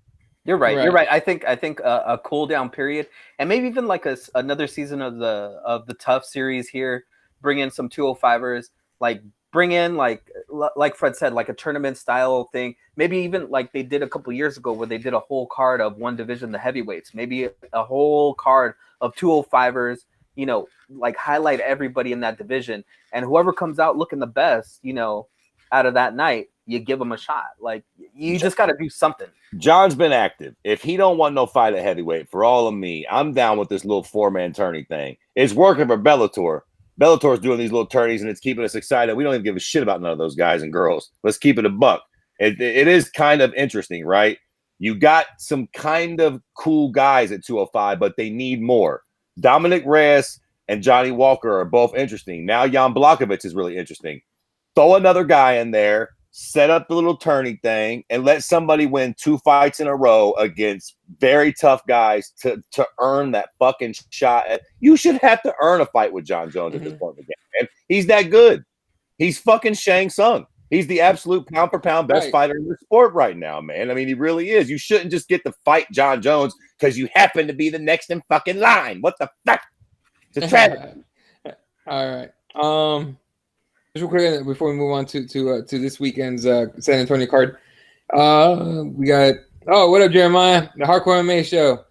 You're right. You're right. I think a cool down period and maybe even like another season of the Tough series here. Bring in some 205ers, like bring in like Fred said, like a tournament style thing. Maybe even like they did a couple of years ago where they did a whole card of one division, the heavyweights. Maybe a whole card of 205ers. You know, like highlight everybody in that division, and whoever comes out looking the best, you know, out of that night, you give them a shot. Like you just got to do something. John's been active. If he don't want no fight at heavyweight, for all of me, I'm down with this little 4-man tourney thing. It's working for Bellator. Bellator's doing these little tourneys and it's keeping us excited. We don't even give a shit about none of those guys and girls. Let's keep it a buck. It is kind of interesting, right? You got some kind of cool guys at 205, but they need more. Dominic Reyes and Johnny Walker are both interesting. Now Jan Blachowicz is really interesting. Throw another guy in there, set up the little tourney thing, and let somebody win 2 fights in a row against very tough guys to earn that fucking shot. You should have to earn a fight with John Jones at this point in the game, man. He's that good. He's fucking Shang Tsung. He's the absolute pound-for-pound best fighter in the sport right now, man. I mean, he really is. You shouldn't just get to fight John Jones because you happen to be the next in fucking line. What the fuck? It's a tragedy. All right. Just real quick before we move on to this weekend's San Antonio card, we got what up, Jeremiah? The Hardcore MMA show.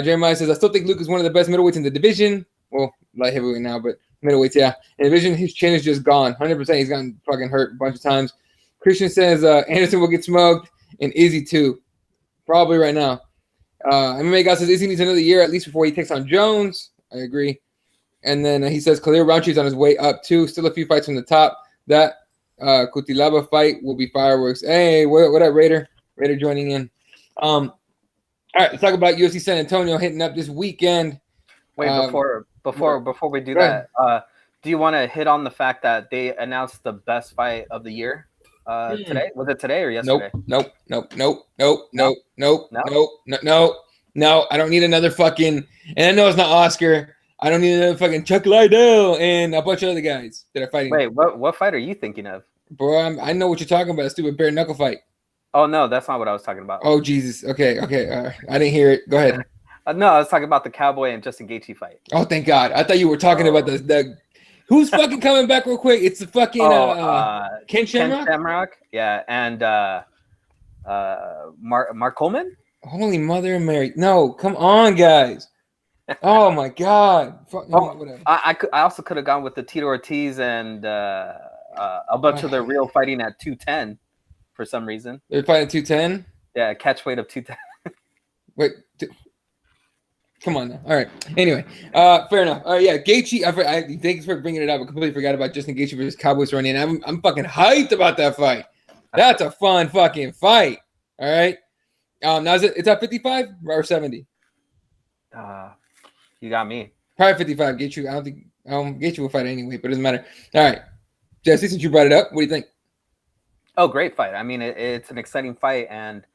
Jeremiah says, I still think Luke is one of the best middleweights in the division. Well, light heavyweight now, but middleweights, yeah. In the division, his chin is just gone. 100%. He's gotten fucking hurt a bunch of times. Christian says Anderson will get smoked and Izzy too, probably right now. MMA guy says Izzy needs another year at least before he takes on Jones. I agree. And then he says Khalil Rountree is on his way up too. Still a few fights from the top. That Kutilaba fight will be fireworks. Hey, what up, Raider? Raider joining in. All right, let's talk about UFC San Antonio hitting up this weekend. Wait, before we do that, do you want to hit on the fact that they announced the best fight of the year today? Was it today or yesterday? No. I don't need another fucking. And I know it's not Oscar. I don't need another fucking Chuck Liddell and a bunch of other guys that are fighting. Wait, what fight are you thinking of? Bro, I know what you're talking about. A stupid bare knuckle fight. Oh, no, that's not what I was talking about. Oh, Jesus. Okay. I didn't hear it. Go ahead. No, I was talking about the Cowboy and Justin Gaethje fight. Oh, thank God. I thought you were talking about the who's fucking coming back real quick? It's the fucking Ken Shamrock? Ken Shamrock, yeah, and Mark Coleman? Holy Mother of Mary. No, come on, guys. Oh my God! Whatever. I also could have gone with the Tito Ortiz and a bunch of the real fighting at 210 for some reason. They're fighting 210. Yeah, catch weight of 210. Wait. Come on now. All right. Anyway, fair enough. Yeah, Gaethje. Thanks for bringing it up. I completely forgot about Justin Gaethje versus Cowboy Cerrone, and I'm fucking hyped about that fight. That's a fun fucking fight. All right. Now it's at 55 or 70. You got me. Probably 55. Gaethje. I don't think Gaethje will fight anyway, but it doesn't matter. All right, Jesse, since you brought it up, what do you think? Oh, great fight. I mean, it's an exciting fight, and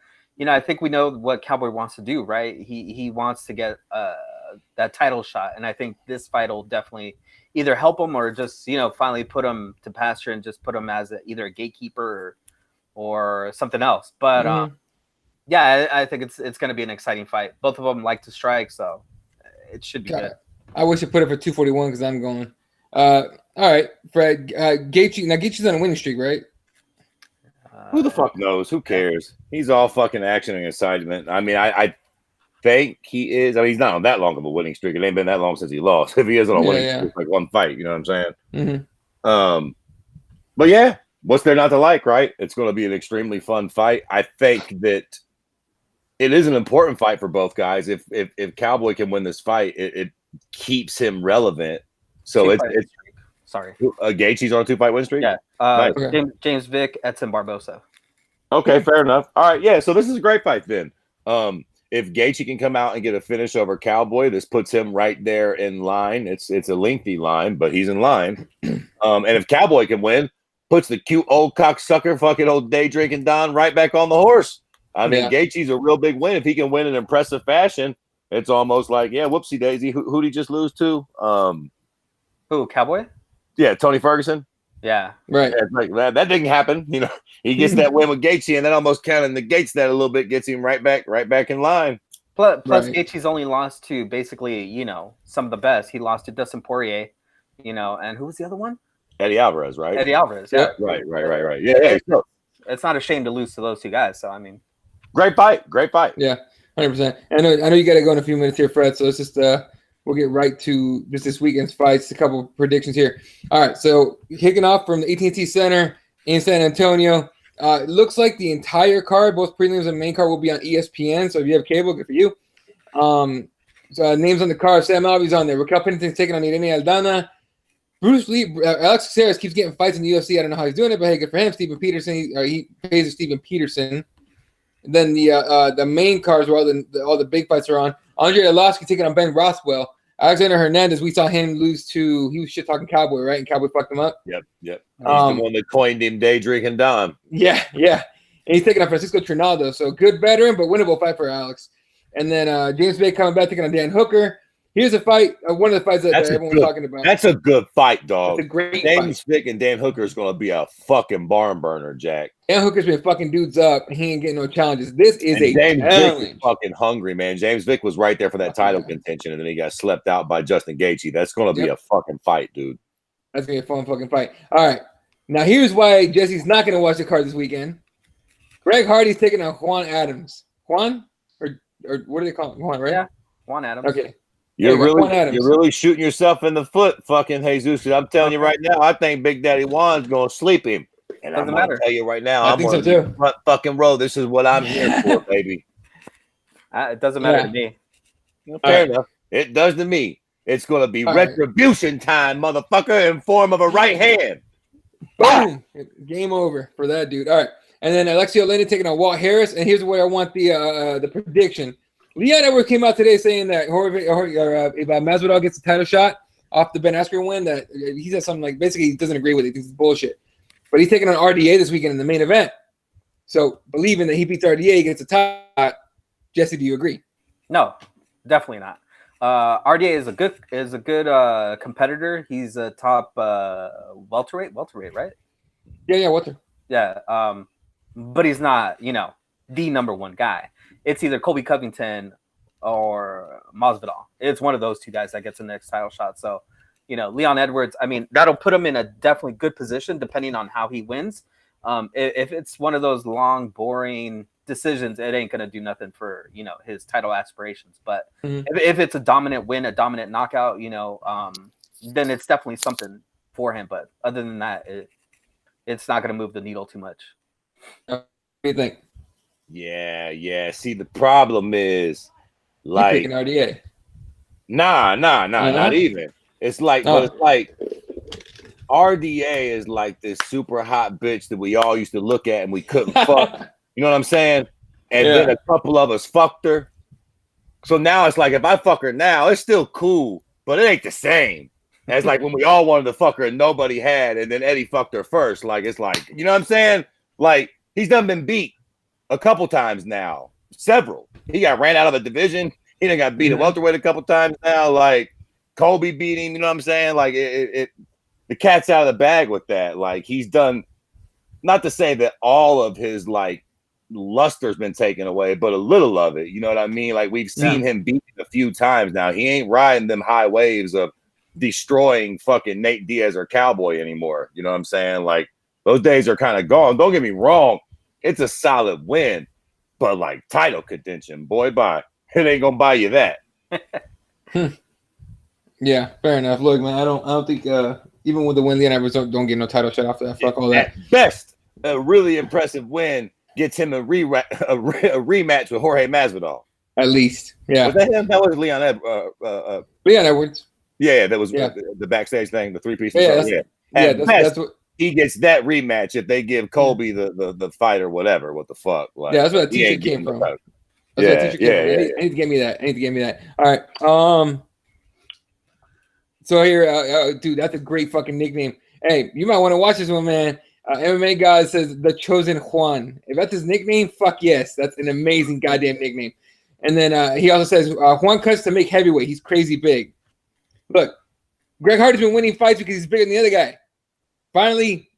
I think we know what Cowboy wants to do, right? He wants to get that title shot, and I think this fight will definitely either help him or just finally put him to pasture and just put him as either a gatekeeper or something else. But yeah, I think it's going to be an exciting fight. Both of them like to strike, so it should be good. I wish I put it for 241 because I'm going. All right, Fred. Gaethje. Now Gaethje's on a winning streak, right? Who the fuck knows? Who cares? He's all fucking action and excitement. I mean, I think he is. I mean, he's not on that long of a winning streak. It ain't been that long since he lost. If he is on a winning streak, like one fight, you know what I'm saying? Mm-hmm. But yeah, what's there not to like, right? It's going to be an extremely fun fight. I think that it is an important fight for both guys. If Cowboy can win this fight, it keeps him relevant. So it's sorry. Gaethje's on a 2-fight win streak? Yeah. Nice. James Vick, Edson Barbosa. Okay, fair enough. All right, yeah. So this is a great fight then. If Gaethje can come out and get a finish over Cowboy, this puts him right there in line. It's a lengthy line, but he's in line. And if Cowboy can win, puts the cute old cocksucker, fucking old day drinking Don right back on the horse. I mean, Gaethje's a real big win. If he can win in impressive fashion, it's almost like, yeah, whoopsie daisy. Who'd he just lose to? Who, Cowboy? Yeah, Tony Ferguson. Yeah, right. Yeah, that didn't happen. He gets that win with Gaethje, and that almost kind of negates that a little bit. Gets him right back in line. Plus Gaethje's only lost to basically, some of the best. He lost to Dustin Poirier, and who was the other one? Eddie Alvarez, right? Eddie Alvarez. Yeah. Right. Yeah. It's not a shame to lose to those two guys. So I mean, great fight. Yeah, 100%. I know you got to go in a few minutes here, Fred. So let's just we'll get right to just this weekend's fights. A couple of predictions here. All right, so kicking off from the AT&T Center in San Antonio. It looks like the entire card, both prelims and main card, will be on ESPN. So if you have cable, good for you. So names on the card: Sam Alvey's on there. Raquel Pennington's taking on Irene Aldana. Bruce Lee, Alex Caceres keeps getting fights in the UFC. I don't know how he's doing it, but hey, good for him. Steven Peterson, he pays Steven Peterson. And then the main cards where all the big fights are on. Andre Arlovski taking on Ben Rothwell. Alexander Hernandez, we saw him lose to, he was shit talking Cowboy, right? And Cowboy fucked him up. Yep. He's the one that coined him day drinking Don. Yeah. And he's taking on Francisco Trinaldo. So good veteran, but winnable fight for Alex. And then James Bay coming back, taking on Dan Hooker. Here's a fight, one of the fights that everyone's talking about. That's a good fight, dog. It's a great James fight. Vick and Dan Hooker is going to be a fucking barn burner, Jack. Dan Hooker's been fucking dudes up. He ain't getting no challenges. This is a James challenge. Vick is fucking hungry, man. James Vick was right there for that title contention, and then he got slept out by Justin Gaethje. That's going to be a fucking fight, dude. That's going to be a fun fucking fight. All right. Now, here's why Jesse's not going to watch the card this weekend. Greg Hardy's taking on Juan Adams. Juan? Or what do they call him? Juan, right? Yeah, Juan Adams. Okay. You're really shooting yourself in the foot, fucking Jesus. I'm telling you right now, I think Big Daddy Juan's going to sleep him. And I'm going to tell you right now, I'm going to front fucking row. This is what I'm here for, baby. It doesn't matter to me. Fair enough. It does to me. It's going to be retribution time, motherfucker, in form of a right hand. Boom. Game over for that dude. All right. And then Alexio Lena taking on Walt Harris. And here's where I want the prediction. Leon Edwards came out today saying that if Masvidal gets a title shot off the Ben Askren win, that he said something like basically he doesn't agree with it. He thinks it's bullshit. But he's taking on RDA this weekend in the main event. So believing that he beats RDA, he gets a title. Jesse, do you agree? No, definitely not. RDA is a good competitor. He's a top welterweight, right? Yeah, welter. Yeah, but he's not, the number one guy. It's either Colby Covington or Masvidal. It's one of those two guys that gets the next title shot. So, Leon Edwards, I mean, that'll put him in a definitely good position depending on how he wins. If it's one of those long, boring decisions, it ain't going to do nothing for, his title aspirations. But if it's a dominant win, a dominant knockout, then it's definitely something for him. But other than that, it's not going to move the needle too much. What do you think? Yeah. See, the problem is You like picking RDA? nah, not even. It's like, but it's like RDA is like this super hot bitch that we all used to look at and we couldn't fuck. You know what I'm saying? And then a couple of us fucked her. So now it's like, if I fuck her now, it's still cool, but it ain't the same as like when we all wanted to fuck her and nobody had, and then Eddie fucked her first. Like, it's like, you know what I'm saying? Like, he's done been beat a couple times now, several. He got ran out of a division. He done got beat at welterweight a couple times now. Like, Kobe beat him. You know what I'm saying? Like, the cat's out of the bag with that. Like, he's done, not to say that all of his like luster's been taken away, but a little of it. You know what I mean? Like, we've seen him beat a few times now. He ain't riding them high waves of destroying fucking Nate Diaz or Cowboy anymore. You know what I'm saying? Like, those days are kind of gone. Don't get me wrong. It's a solid win, but like title contention, boy, bye. It ain't gonna buy you that. Yeah, fair enough. Look, man, I don't think even with the win, the Indianapolis don't get no title shot off that. Fuck all that. At best, a really impressive win gets him a rematch with Jorge Masvidal. At least, yeah. Was that him? That was Leon Edwards. Yeah, that was the backstage thing, the 3-piece. That's what he gets that rematch if they give Colby the fight or whatever. What the fuck? Like, that's where that t-shirt came from. I need to get me that. All right. So here, dude, that's a great fucking nickname. Hey, you might want to watch this one, man. MMA guy says the Chosen Juan. If that's his nickname, fuck yes, that's an amazing goddamn nickname. And then he also says Juan cuts to make heavyweight. He's crazy big. Look, Greg Hardy's been winning fights because he's bigger than the other guy. Finally,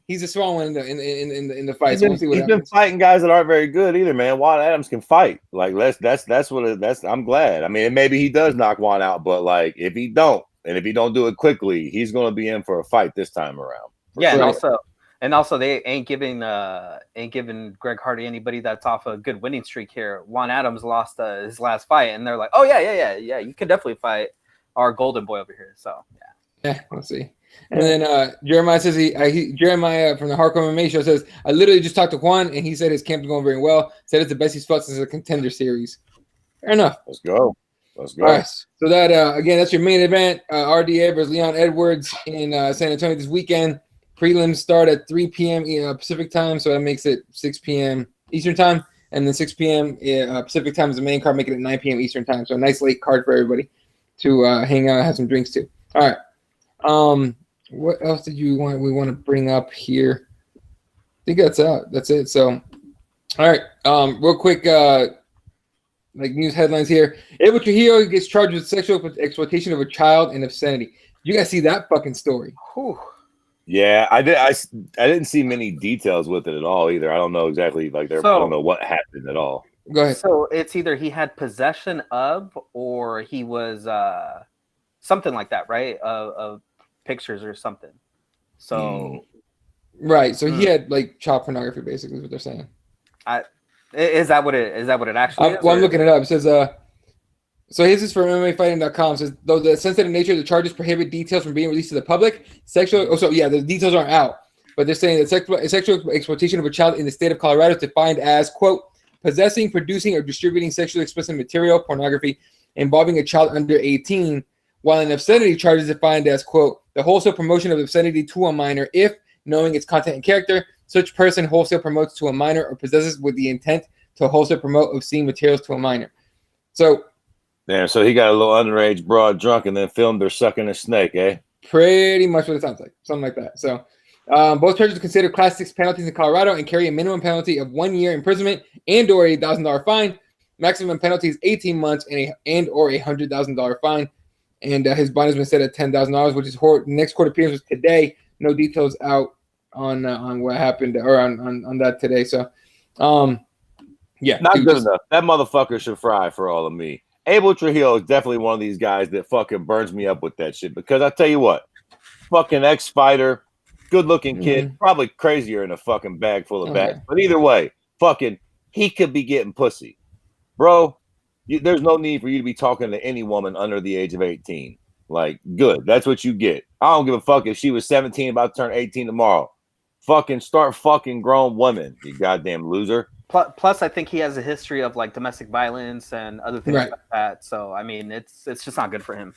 he's a strong one in the fight. He's been fighting guys that aren't very good either, man. Juan Adams can fight. Like, that's what I'm glad. I mean, maybe he does knock Juan out, but like, if he don't do it quickly, he's going to be in for a fight this time around. Yeah, sure. and also they ain't giving Greg Hardy anybody that's off a good winning streak here. Juan Adams lost his last fight, and they're like, oh yeah, you can definitely fight our golden boy over here. So yeah, we'll see. And then Jeremiah says Jeremiah from the Hardcore MMA show says, I literally just talked to Juan and he said his camp's going very well. Said it's the best he's fought since the Contender Series. Fair enough. Let's go. All right. So that again, that's your main event. RDA versus Leon Edwards in San Antonio this weekend. Prelims start at 3 p.m. Pacific time, so that makes it 6 p.m. Eastern time, and then 6 p.m. Pacific time is the main card, making it 9 p.m. Eastern time. So a nice late card for everybody to hang out and have some drinks too. All right. What else did we want to bring up here? I think that's out. That's it. So, all right. Real quick, like news headlines here. Abel Trujillo gets charged with sexual exploitation of a child and obscenity. You guys see that fucking story? Whew. Yeah, I did. I didn't see many details with it at all either. I don't know exactly. I don't know what happened at all. Go ahead. So it's either he had possession of, or he was something like that, right? Of pictures or something. So right. So he had like child pornography, basically, is what they're saying. Is that what it actually is? Well, I'm looking it up. It says so this is from MMAfighting.com. It says, though the sensitive nature of the charges prohibit details from being released to the public, the details aren't out. But they're saying that sexual exploitation of a child in the state of Colorado is defined as, quote, possessing, producing, or distributing sexually explicit material, pornography, involving a child under 18, while an obscenity charge is defined as, quote, the wholesale promotion of obscenity to a minor if, knowing its content and character, such person wholesale promotes to a minor or possesses with the intent to wholesale promote obscene materials to a minor. So, yeah, so he got a little underage broad drunk and then filmed her sucking a snake, eh? Pretty much what it sounds like. Something like that. So, both charges are considered Class 6 penalties in Colorado and carry a minimum penalty of 1 year imprisonment and/or a $1,000 fine. Maximum penalty is 18 months and/or a $100,000 fine. And his bond has been set at $10,000, which is next court appearance was today. No details out on what happened or on that today. So, yeah, not good enough. That motherfucker should fry for all of me. Abel Trujillo is definitely one of these guys that fucking burns me up with that shit, because I tell you what, fucking ex-fighter, good-looking kid, probably crazier in a fucking bag full of bags. But either way, fucking, he could be getting pussy, bro. There's no need for you to be talking to any woman under the age of 18. Like, good. That's what you get. I don't give a fuck if she was 17 about to turn 18 tomorrow. Fucking start fucking grown women, you goddamn loser. Plus, I think he has a history of like domestic violence and other things like that. So, I mean, it's just not good for him.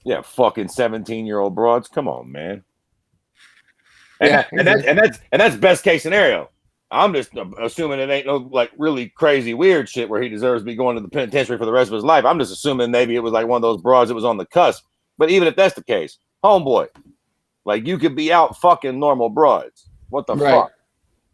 Yeah, fucking 17-year-old broads. Come on, man. And that's best case scenario. I'm just assuming it ain't no like really crazy weird shit where he deserves to be going to the penitentiary for the rest of his life. I'm just assuming maybe it was like one of those broads that was on the cusp. But even if that's the case, homeboy, like you could be out fucking normal broads. What the fuck?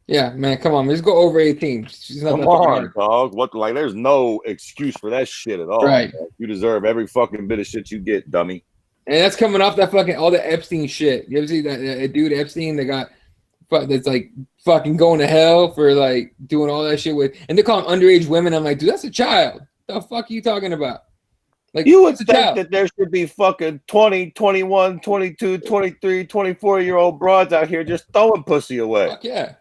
Yeah, man, come on, man. Just go over 18. Come on, dog. What? Like, there's no excuse for that shit at all. Right. Man. You deserve every fucking bit of shit you get, dummy. And that's coming off that fucking all the Epstein shit. You ever see that dude Epstein that's like fucking going to hell for like doing all that shit with, and they call them underage women. I'm like, dude, that's a child. The fuck are you talking about? Like, you would think that there should be fucking 20, 21, 22, 23, 24-year-old broads out here just throwing pussy away. Fuck yeah.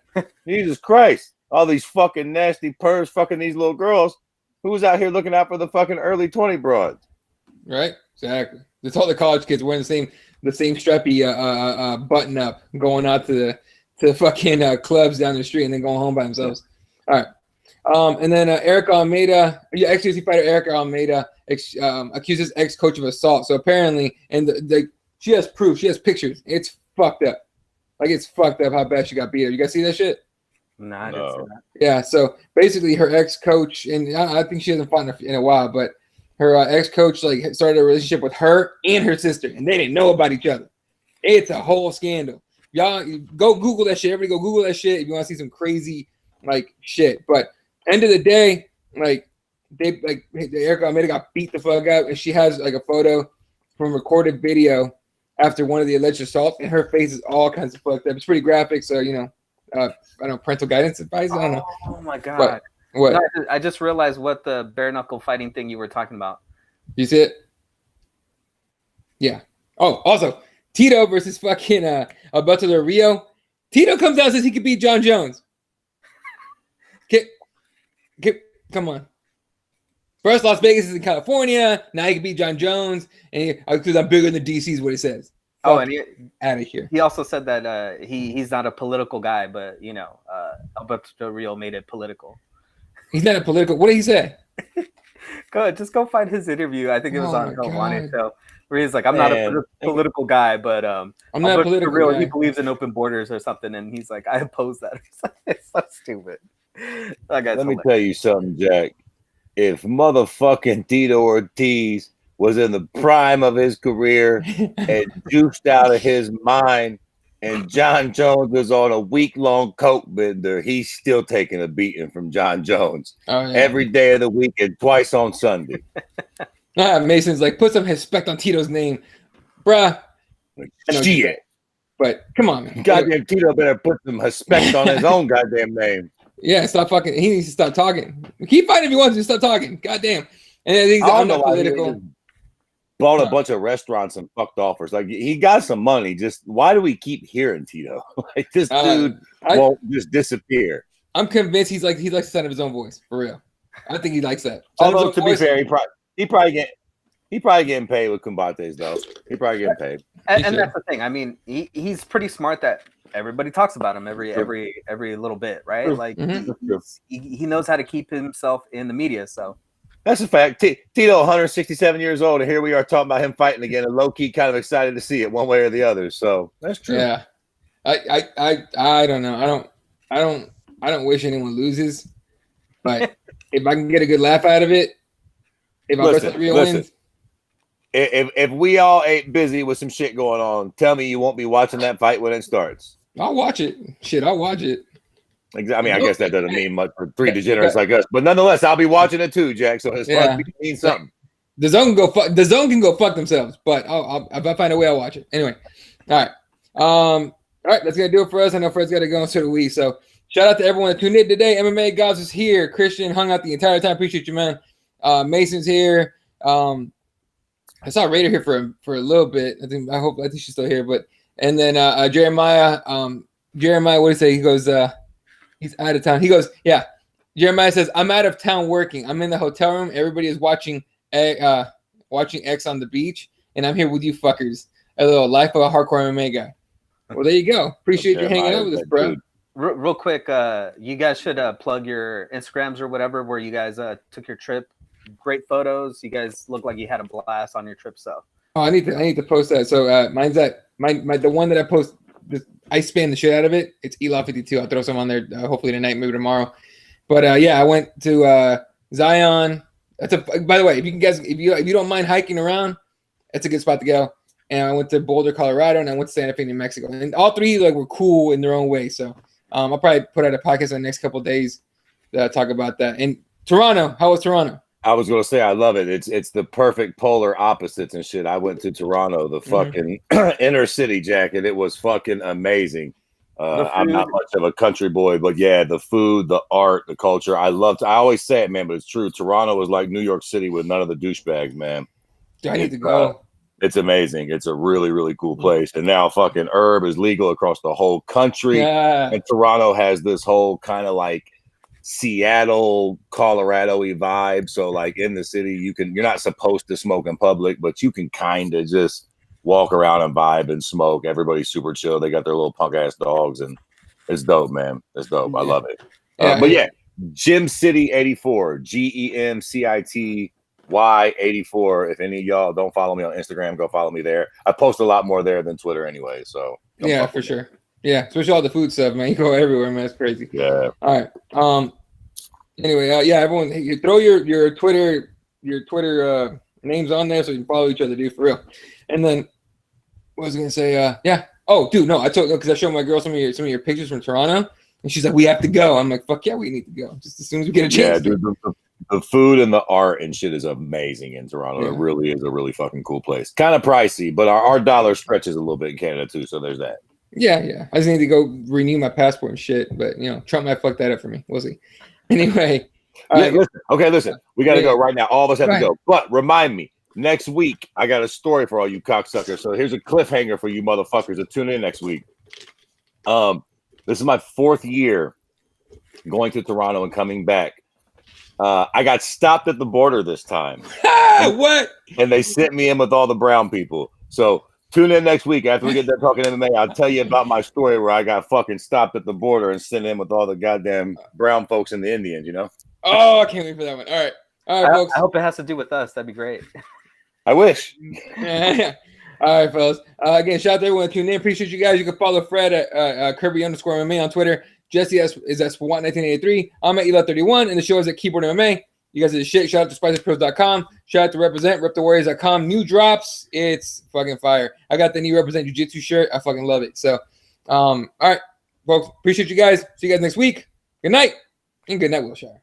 Jesus Christ. All these fucking nasty pervs fucking these little girls. Who's out here looking out for the fucking early 20 broads? Right? Exactly. It's all the college kids wearing the same strappy button up, going out to fucking clubs down the street and then going home by themselves. All right. And then Erica Almeida, ex-UFC fighter Erica Almeida accuses ex-coach of assault. So apparently, and she has proof. She has pictures. It's fucked up. Like, it's fucked up how bad she got beat up. You guys see that shit? Nah, I didn't see that. Yeah, so basically her ex-coach, and I think she hasn't fought in a while, but her ex-coach like started a relationship with her and her sister, and they didn't know about each other. It's a whole scandal. Y'all go Google that shit. Everybody go Google that shit if you want to see some crazy like shit. But end of the day, like Erica Almeida got beat the fuck up, and she has like a photo from recorded video after one of the alleged assaults, and her face is all kinds of fucked up. It's pretty graphic, so I don't know, parental guidance advice. I don't know. Oh my god! What? No, I just realized what the bare knuckle fighting thing you were talking about. You see it? Yeah. Oh, also Tito versus fucking Alberto Del Rio. Tito comes out and says he could beat John Jones. Come on. First, Las Vegas is in California. Now he can beat John Jones, and because I'm bigger than DC is what he says. Oh, and out of here. He also said that he's not a political guy, but Alberto Del Rio made it political. He's not a political. What did he say? Just go find his interview. I think it was on Helwani Show, where he's like, "I'm not a political guy, but I'm not a political real. Guy. He believes in open borders or something," and he's like, "I oppose that." It's so stupid. Let me tell you something, Jack. If motherfucking Tito Ortiz was in the prime of his career and juiced out of his mind, and John Jones was on a week-long coke bender, he's still taking a beating from John Jones every day of the week and twice on Sunday. Mason's like, put some respect on Tito's name, bruh. Shit. But come on, man. Goddamn Tito better put some respect on his own goddamn name. Yeah, stop fucking. He needs to stop talking. Keep fighting if he wants to. Stop talking. Goddamn. And then he's I'm not political. Bought a bunch of restaurants and fucked offers. Like, he got some money. Just why do we keep hearing Tito? Like, this dude won't just disappear. I'm convinced he likes the sound of his own voice for real. I think he likes that. Although to be fair, he probably getting paid with combates though. He probably getting paid. And that's the thing. I mean, he's pretty smart that everybody talks about him every little bit, right? Like he knows how to keep himself in the media. So. That's a fact. Tito, 167 years old, and here we are talking about him fighting again. And low key, kind of excited to see it one way or the other. So that's true. Yeah, I don't know. I don't wish anyone loses, but if I can get a good laugh out of it, if Alberto wins. If we all ain't busy with some shit going on, tell me you won't be watching that fight when it starts. I'll watch it. Shit, I'll watch it. I mean, I guess that doesn't mean much for three degenerates like us, but nonetheless, I'll be watching it too, Jack. So it's fun. It means something. The zone can go fuck themselves, but if I find a way, I'll watch it. Anyway, all right, that's gonna do it for us. I know Fred's got to go into the week, so shout out to everyone that tuned in today. MMA Gods is here. Christian hung out the entire time. Appreciate you, man. Mason's here. I saw Raider here for a little bit. I think she's still here, but and then Jeremiah. Jeremiah, what did he say? He goes. He's out of town. He goes, yeah. Jeremiah says, I'm out of town working. I'm in the hotel room. Everybody is watching X on the beach, and I'm here with you fuckers. A little life of a hardcore MMA guy. Well, there you go. Appreciate you hanging out with us, bro. Real quick, you guys should plug your Instagrams or whatever where you guys took your trip. Great photos. You guys look like you had a blast on your trip. So. Oh, I need to post that. So mine's that the one that I post. I spam the shit out of it. It's Elaw52. I'll throw some on there hopefully tonight, maybe tomorrow. But yeah, I went to Zion. By the way, if you don't mind hiking around, that's a good spot to go. And I went to Boulder, Colorado, and I went to Santa Fe, New Mexico. And all three were cool in their own way. So I'll probably put out a podcast in the next couple of days to talk about that. And Toronto, how was Toronto? I was gonna say I love it. It's the perfect polar opposites and shit. I went to Toronto, the fucking inner city, jacket. It was fucking amazing. I'm not much of a country boy, but yeah, the food, the art, the culture. I always say it, man, but it's true. Toronto is like New York City with none of the douchebags, man. I need to go. It's amazing. It's a really, really cool place. And now fucking herb is legal across the whole country. Yeah. And Toronto has this whole kind of like Seattle, Colorado-y vibe. So like in the city, you're not supposed to smoke in public, but you can kind of just walk around and vibe and smoke. Everybody's super chill. They got their little punk ass dogs, and it's dope, man. It's dope. I love it. But yeah, Gym City 84, GEMCITY84. If any of y'all don't follow me on Instagram, go follow me there. I post a lot more there than Twitter anyway. So yeah, for sure. Yeah, especially all the food stuff, man. You go everywhere, man. It's crazy. Yeah. All right. Anyway, yeah, everyone, you throw your Twitter names on there so you can follow each other, dude, for real. And then what was I gonna say? Yeah. Oh, dude, no, because I showed my girl some of your pictures from Toronto, and she's like, "We have to go." I'm like, "Fuck yeah, we need to go." Just as soon as we get a chance. Yeah, dude. The food and the art and shit is amazing in Toronto. Yeah. It really is a really fucking cool place. Kind of pricey, but our dollar stretches a little bit in Canada too. So there's that. Yeah. I just need to go renew my passport and shit. But Trump might fuck that up for me. We'll see. Anyway. Listen. We got to go right now. All of us have to go. But remind me, next week I got a story for all you cocksuckers. So here's a cliffhanger for you motherfuckers to tune in next week. This is my 4th year going to Toronto and coming back. I got stopped at the border this time. What? And they sent me in with all the brown people. So tune in next week after we get done talking MMA. I'll tell you about my story where I got fucking stopped at the border and sent in with all the goddamn brown folks and the Indians, Oh, I can't wait for that one. All right, folks. I hope it has to do with us. That'd be great. I wish. Yeah. All right, fellas. Again, shout out to everyone tuning in. Appreciate you guys. You can follow Fred at Kirby_MMA on Twitter. Jesse is at Swat1983. I'm at Ela31, and the show is at Keyboard MMA. You guys are the shit. Shout out to SpicePros.com. Shout out to RepTheWarriors.com. New drops. It's fucking fire. I got the new Represent Jiu-Jitsu shirt. I fucking love it. So, all right, folks. Appreciate you guys. See you guys next week. Good night, and good night, Wilshire.